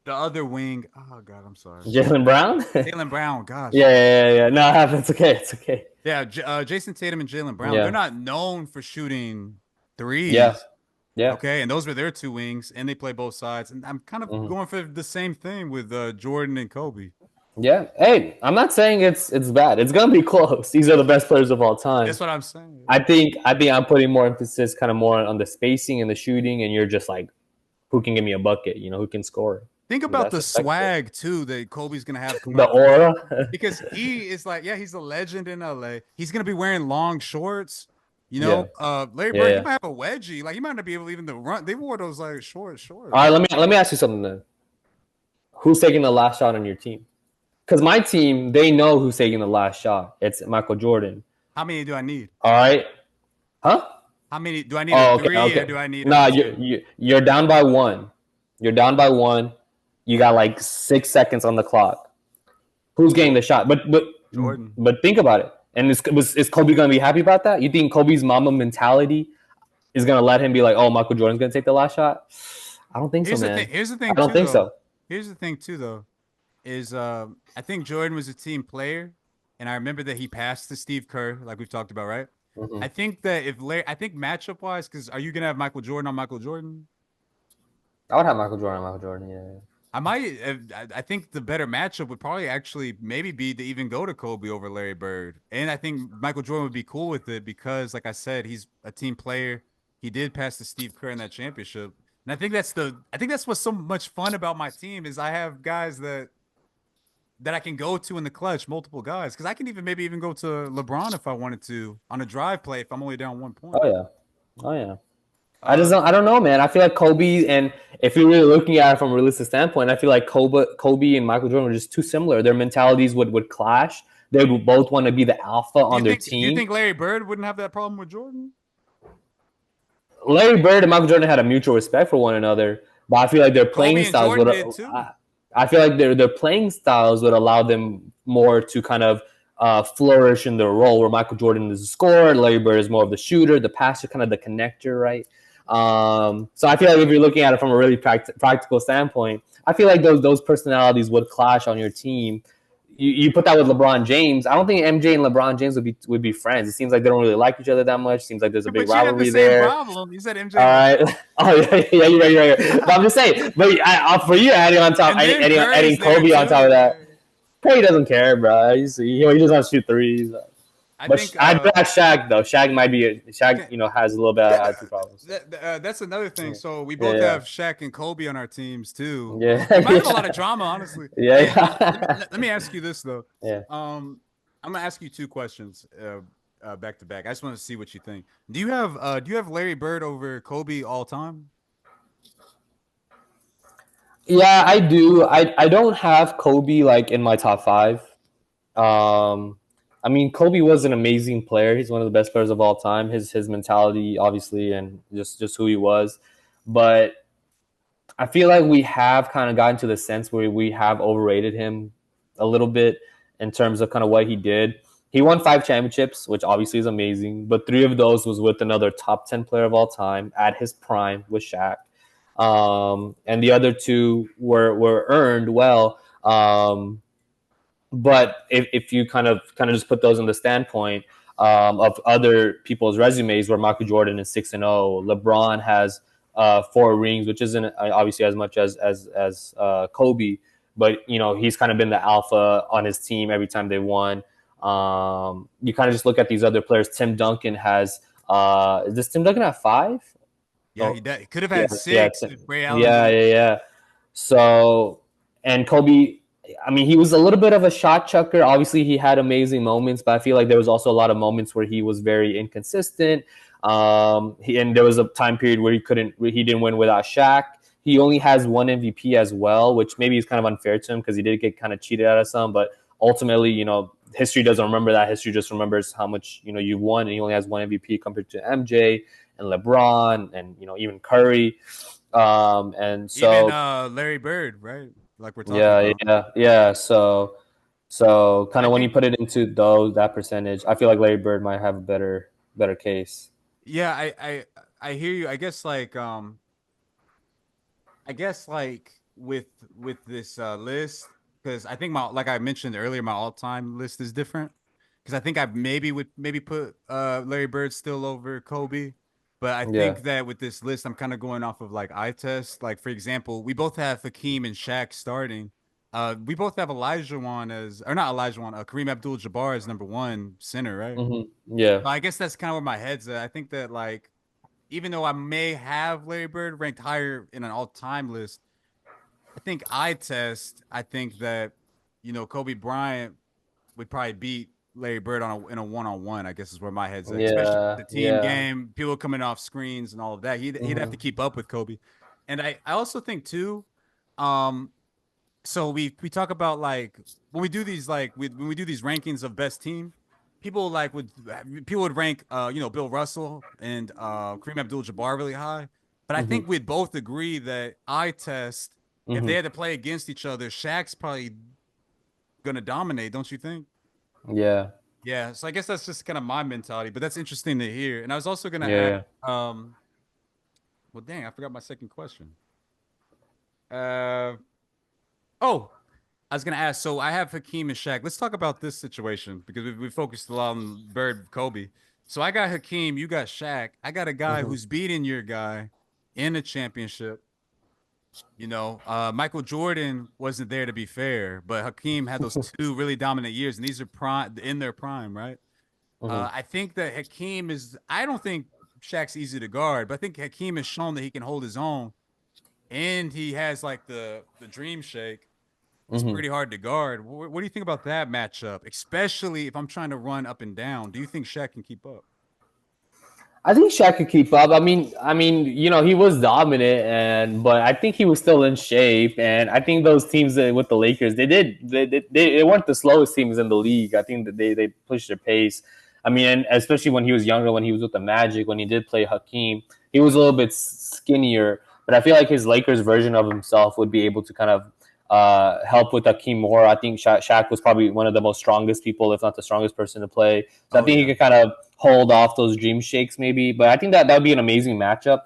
A: The other wing. Oh God, I'm sorry.
B: Jalen Brown. Yeah,
A: Jalen Brown. Gosh.
B: yeah, yeah, yeah. No, it's okay. It's okay.
A: Yeah, Jason Tatum and Jalen Brown. They're
B: Yeah,
A: not known for shooting
B: yeah,
A: threes.
B: yeah.
A: Okay, and those were their two wings, and they play both sides. And I'm kind of
B: Mhm.
A: going for the same thing with Jordan and Kobe.
B: Yeah. Hey, I'm not saying it's bad. It's gonna be close. These are the best players of all time.
A: That's what I'm saying.
B: I think I'm putting more emphasis kind of more on the spacing and the shooting, and you're just like, who can give me a bucket? Who can score?
A: Think about
B: That's
A: the
B: respectful.
A: swag too that Kobe's gonna have coming
B: The
A: off the court
B: aura.
A: because he is like, yeah, he's a legend in LA. He's gonna be wearing long shorts.
B: Yeah,
A: Larry
B: yeah,
A: Bird, he
B: yeah.
A: might have a wedgie. Like he might not be able to even to run. They wore those like short
B: All right,
A: shorts.
B: let me ask you something then. Who's taking the last shot on your team? Because my team, they know who's taking the last shot. It's Michael Jordan.
A: How many do I need?
B: All right, huh?
A: How many do I need? A
B: Oh, okay,
A: three or
B: okay.
A: do I need a
B: Nah,
A: two?
B: you're down by one. You're down by one. You got like 6 seconds on the clock. Who's getting the shot?
A: Jordan.
B: But think about it. And is Kobe gonna be happy about that? You think Kobe's mama mentality is gonna let him be like, oh, Michael Jordan's gonna take the last shot? I don't think so,
A: Here's the thing.
B: man.
A: Here's the
B: I
A: thing
B: don't
A: too,
B: think
A: though.
B: so.
A: Here's the thing too, though. Is I think Jordan was a team player, and I remember that he passed to Steve Kerr, like we've talked about, right?
B: Hmm.
A: I think that if Larry, I think matchup wise, because are you gonna have Michael Jordan on Michael Jordan?
B: I would have Michael Jordan. Michael Jordan. Yeah.
A: I might. I think the better matchup would probably actually maybe be to even go to Kobe over Larry Bird, and I think Michael Jordan would be cool with it because, like I said, he's a team player. He did pass to Steve Kerr in that championship, and I think that's what's so much fun about my team is I have guys that I can go to in the clutch, multiple guys, because I can even maybe even go to LeBron if I wanted to on a drive play if I'm only down 1 point.
B: Oh yeah. Oh yeah.
A: Uh,
B: I don't know, man. I feel like Kobe and if you're really looking at it from a realistic standpoint, I feel like Kobe and Michael Jordan were just too similar. Their mentalities would clash. They would both want to be the alpha on their
A: do you
B: team.
A: think Larry Bird wouldn't have that problem with Jordan?
B: Larry Bird and Michael Jordan had a mutual respect for one another, but I feel like their playing
A: Kobe and
B: styles
A: Jordan
B: would.
A: did too.
B: I feel like their playing styles would allow them more to kind of flourish in their role. Where Michael Jordan is the scorer, Larry Bird is more of the shooter, the passer, kind of the connector, right? So I feel like if you're looking at it from a really practical standpoint, I feel like those personalities would clash on your team. You put that with LeBron James. I don't think MJ and LeBron James would be friends. It seems like they don't really like each other that much. Seems like there's a big
A: But you have the
B: rivalry
A: same
B: there.
A: problem. You said MJ
B: All
A: and
B: right.
A: LeBron.
B: Oh yeah, yeah, you're right. But I'm just saying. But for you, adding on top,
A: And then
B: adding
A: Curry's there
B: Kobe on top of
A: too.
B: that,
A: Like,
B: Curry doesn't care, bro. He just wants to shoot threes.
A: I
B: But
A: think
B: I do have Shaq though. Shaq,
A: okay.
B: has a little bit of
A: Yeah,
B: attitude problems. So.
A: that's another thing.
B: Yeah,
A: So we both
B: yeah,
A: have Shaq and Kobe on our teams too.
B: yeah,
A: We might have a lot of
B: yeah,
A: drama, honestly.
B: yeah,
A: Hey,
B: yeah.
A: let me ask you this though.
B: Yeah.
A: I'm gonna ask you two questions, back to back. I just want to see what you think. Do you have Larry Bird over Kobe all time?
B: Yeah, I do. I don't have Kobe like in my top five. Um, I mean, Kobe was an amazing player. He's one of the best players of all time. His mentality, obviously, and just who he was. But I feel like we have kind of gotten to the sense where we have overrated him a little bit in terms of kind of what he did. He won 5 championships, which obviously is amazing, but 3 of those was with another top 10 player of all time at his prime with Shaq. And the other two were earned well. But if you kind of just put those in the standpoint of other people's resumes, where Michael Jordan is 6-0, LeBron has 4 rings, which isn't obviously as much as Kobe, but he's kind of been the alpha on his team every time they won. You kind of just look at these other players. Tim Duncan has is this Tim Duncan at 5?
A: Yeah,
B: Oh,
A: he could have
B: yeah,
A: had
B: yeah,
A: six if Ray Allen
B: yeah,
A: didn't.
B: yeah, yeah. So, and Kobe, I mean, he was a little bit of a shot chucker. Obviously, he had amazing moments, but I feel like there was also a lot of moments where he was very inconsistent. And there was a time period where he didn't win without Shaq. He only has one MVP as well, which maybe is kind of unfair to him because he did get kind of cheated out of some. But ultimately, history doesn't remember that. History just remembers how much you've won, and he only has one MVP compared to MJ and LeBron and even Curry. And
A: Even
B: so
A: Larry Bird, right? Like we're talking
B: yeah,
A: about.
B: yeah, yeah. So kind
A: I
B: of when you
A: think
B: put it into that percentage, I feel like Larry Bird might have a better case.
A: yeah, I hear you. I guess like with this list, because I think my like I mentioned earlier, my all-time list is different. Because I think I maybe would maybe put Larry Bird still over Kobe. But I
B: Yeah.
A: think that with this list, I'm kind of going off of like eye test. Like for example, we both have Hakeem and Shaq starting. We both have Elijah Wan as or not Elijah Wan, Kareem Abdul-Jabbar as number one center, right?
B: Yeah.
A: So I guess that's kind of where my head's at. I think that like even though I may have Larry Bird ranked higher in an all-time list, I think eye test. I think that Kobe Bryant would probably beat Larry Bird in a one-on-one. I guess is where my head's at, especially
B: Yeah,
A: the team
B: yeah.
A: game, people coming off screens and all of that. He'd have to keep up with Kobe, and I also think too, um, so we talk about like when we do these when we do these rankings of best team, people would rank Bill Russell and Kareem Abdul-Jabbar really high, but I
B: Hmm.
A: think we'd both agree that eye test, if they
B: Hmm.
A: had to play against each other, Shaq's probably gonna dominate, don't you think?
B: Yeah,
A: Yeah, so I guess that's just kind of my mentality, but that's interesting to hear. And I was also gonna ask,
B: yeah,
A: well, dang, I forgot my second question. Uh, oh, I was gonna ask. So I have Hakeem and Shaq. Let's talk about this situation because we focused a lot on Bird, Kobe. So I got Hakeem, you got Shaq. I got a
B: yeah.
A: guy who's beating your guy in a championship. Michael Jordan wasn't there to be fair, but Hakeem had those two really dominant years, and these are prime in their prime, right?
B: Hmm.
A: I think that Hakeem is. I don't think Shaq's easy to guard, but I think Hakeem has shown that he can hold his own, and he has like the dream shake. It's
B: Hmm.
A: pretty hard to guard. What do you think about that matchup? Especially if I'm trying to run up and down. Do you think Shaq can keep up?
B: I think Shaq could keep up. He was dominant, but I think he was still in shape. And I think those teams with the Lakers, they weren't the slowest teams in the league. I think that they pushed their pace. I mean, and especially when he was younger, when he was with the Magic, when he did play Hakeem, he was a little bit skinnier. But I feel like his Lakers version of himself would be able to kind of help with Hakeem more. I think Shaq was probably one of the most strongest people, if not the strongest person to play. So I
A: Oh
B: think he
A: yeah.
B: could kind of hold off those dream shakes maybe. But I think that would be an amazing matchup.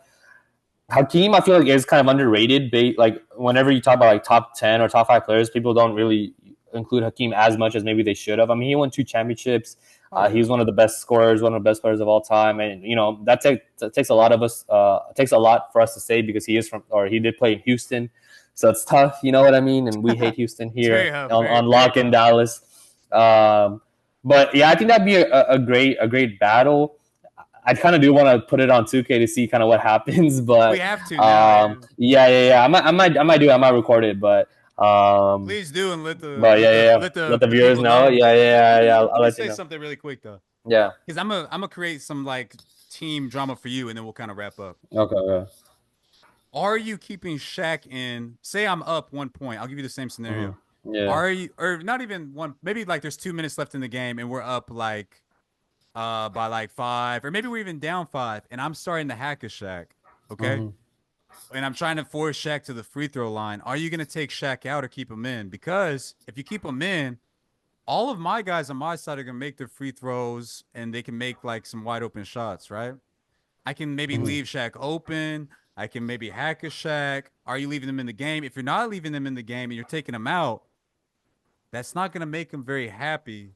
B: Hakeem, I feel like is kind of underrated. Like whenever you talk about like top 10 or top 5 players, people don't really include Hakeem as much as maybe they should have. I mean, he won 2 championships.
A: Oh
B: He
A: yeah.
B: was one of the best scorers, one of the best players of all time, and that takes a lot of us. It takes a lot for us to say because he did play in Houston, so it's tough. You know what I mean? And we hate Houston
A: It's
B: here
A: very
B: on
A: very
B: lock in
A: tough.
B: Dallas. But yeah, I think that'd be a great battle. I kind of do want to put it on 2K to see kind of what happens,
A: We
B: but
A: have to now. Yeah.
B: yeah. I might record it, um,
A: Please do and let the
B: but
A: let
B: yeah,
A: the
B: yeah, yeah.
A: let
B: Let
A: the
B: the
A: the
B: viewers
A: people
B: know.
A: know.
B: I'll
A: Let me
B: let you
A: say
B: know.
A: something really quick though,
B: Yeah.
A: because I'm gonna create some like team drama for you, and then we'll kind of wrap up.
B: Okay. Okay.
A: Are you keeping Shaq in? Say I'm up 1 point. I'll give you the same
B: Hmm.
A: scenario.
B: Yeah.
A: Are you, or not even one? Maybe like there's 2 minutes left in the game, and we're up like by like five, or maybe we're even down five, and I'm starting to hack a Shaq. Okay,
B: Hmm.
A: and I'm trying to force Shaq to the free throw line. Are you gonna take Shaq out or keep him in? Because if you keep him in, all of my guys on my side are gonna make their free throws, and they can make like some wide open shots, right? I can maybe
B: Hmm.
A: leave Shaq open. I can maybe hack a Shaq. Are you leaving them in the game? If you're not leaving them in the game and you're taking them out, that's not going to make him very happy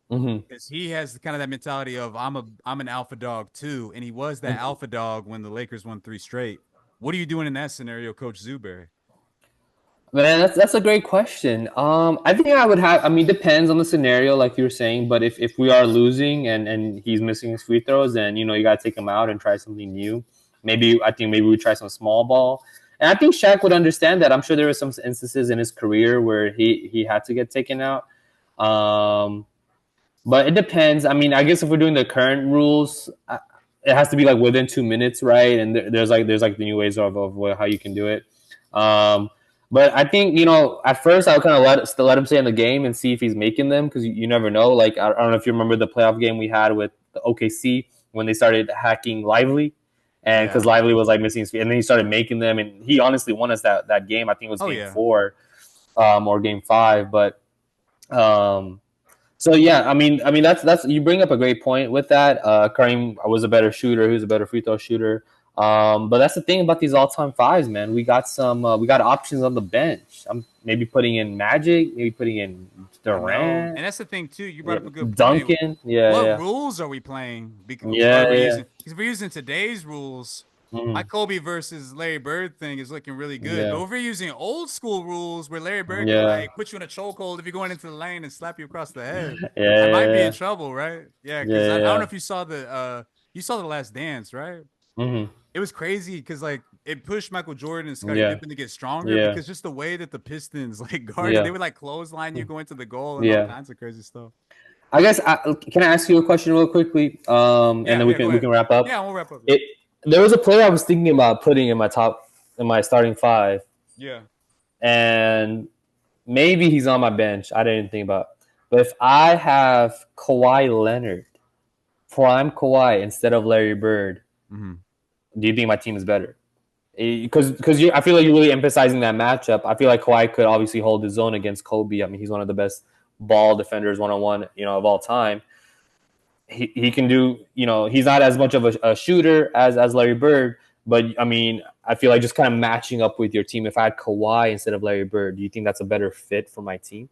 B: Hmm.
A: because he has kind of that mentality of I'm an alpha dog too, and he was that alpha dog when the Lakers won three straight. What are you doing in that scenario, Coach Zuberry?
B: Man, that's a great question. I think I would have. I mean, depends on the scenario, like you were saying. But if we are losing and he's missing his free throws, then you gotta take him out and try something new. Maybe we try some small ball. And I think Shaq would understand that. I'm sure there were some instances in his career where he had to get taken out. Um, but it depends. I mean, I guess if we're doing the current rules, it has to be like within 2 minutes, right? And there's like the new ways of how you can do it. Um, but I think at first I would kind of let him stay in the game and see if he's making them because you never know. Like I don't know if you remember the playoff game we had with the OKC when they started hacking Lively, and because
A: Yeah.
B: Lively was like missing his feet, and then he started making them, and he honestly won us that game. I think it was
A: Oh
B: game
A: yeah.
B: 4, or game 5, but. Um, so yeah, I mean that's you bring up a great point with that. Kareem was a better shooter. He was a better free throw shooter. But that's the thing about these all-time fives, man. We got options on the bench. I'm maybe putting in Magic, maybe putting in
A: I know.
B: Durant,
A: And that's the thing too. You brought
B: yeah,
A: up a good point.
B: Duncan. Yeah,
A: What
B: yeah,
A: rules are we playing?
B: yeah,
A: Are we
B: yeah.
A: using? Because if we're using today's rules, my
B: Mm,
A: Kobe versus Larry Bird thing is looking really good. But
B: yeah,
A: if we're using old school rules where Larry Bird could
B: yeah,
A: like put you in a chokehold if you're going into the lane and slap you across the head,
B: yeah,
A: I might be in
B: yeah,
A: trouble, right? Yeah,
B: yeah,
A: because I don't know
B: yeah.
A: if you saw the Last Dance, right?
B: Mm-hmm.
A: It was crazy because like it pushed Michael Jordan and Scottie
B: Yeah,
A: Pippen to get stronger
B: yeah,
A: because just the way that the Pistons like guarded, they
B: yeah,
A: would like clothesline you going to the goal and all
B: yeah.
A: kinds of crazy stuff.
B: I guess can I ask you a question real quickly? And
A: Yeah,
B: then
A: yeah, go
B: we
A: ahead.
B: can wrap up.
A: Yeah, we'll wrap up.
B: It There was a player I was thinking about putting in my starting five,
A: Yeah.
B: and maybe he's on my bench. I didn't think about. But if I have Kawhi Leonard, prime Kawhi instead of Larry Bird,
A: Mm-hmm.
B: do you think my team is better? Because I feel like you're really emphasizing that matchup. I feel like Kawhi could obviously hold his own against Kobe. I mean, he's one of the best ball defenders 1-on-1, of all time. He can do, he's not as much of a shooter as Larry Bird, but I mean, I feel like just kind of matching up with your team. If I had Kawhi instead of Larry Bird, do you think that's a better fit for my team?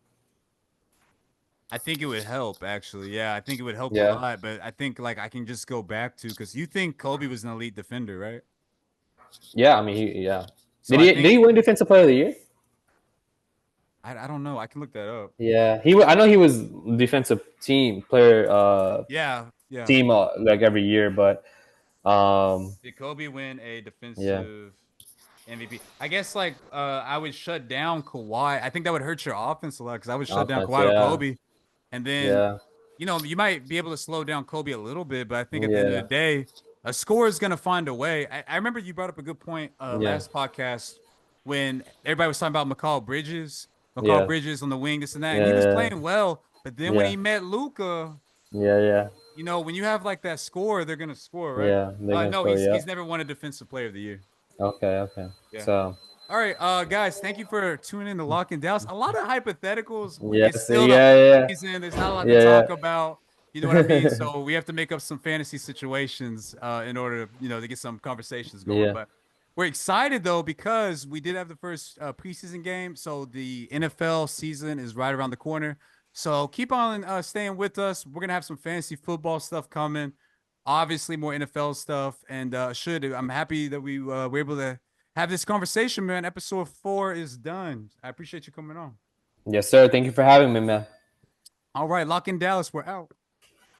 A: I think it would help actually. Yeah, I think it would help a
B: Yeah.
A: lot. But I think like I can just go back to because you think Kobe was an elite defender, right?
B: Yeah, I mean, yeah.
A: So I
B: Did he
A: think
B: win Defensive Player of the Year?
A: I don't know. I can look that up.
B: Yeah, I know he was defensive team player,
A: Yeah, yeah.
B: team like every year, but
A: Did Kobe win a
B: yeah,
A: defensive MVP? I guess like I would shut down Kawhi. I think that would hurt your offense a lot because I would shut down
B: offense,
A: Kawhi with
B: yeah,
A: Kobe, and then
B: yeah,
A: you might be able to slow down Kobe a little bit, but I think at the end of the
B: yeah,
A: day, a score is gonna find a way. I remember you brought up a good point
B: yeah,
A: last podcast when everybody was talking about McCall
B: yeah,
A: Bridges on the wing, this and that, and he was
B: yeah,
A: playing well. But then when
B: yeah,
A: he met Luca,
B: yeah, yeah,
A: when you have like that score, they're gonna score, right?
B: yeah. They're gonna
A: No,
B: score.
A: he's
B: Yeah.
A: he's never won a defensive player of the year.
B: Okay. Okay.
A: Yeah.
B: So
A: All right, guys, thank you for tuning in to Lock and Dallas. A lot of hypotheticals. It's
B: yes,
A: still the
B: yeah,
A: season. There's not a lot to
B: yeah,
A: talk about. You know what I mean?
B: yeah,
A: So we have to make up some fantasy situations in order, to get some conversations going.
B: yeah.
A: But we're excited though because we did have the first preseason game. So the NFL season is right around the corner. So keep on staying with us. We're gonna have some fantasy football stuff coming. Obviously, more NFL stuff. And I'm happy that we were able to have this conversation, man. Episode 4 is done. I appreciate you coming on.
B: Yes, sir. Thank you for having me, man.
A: All right, Lock in Dallas. We're out.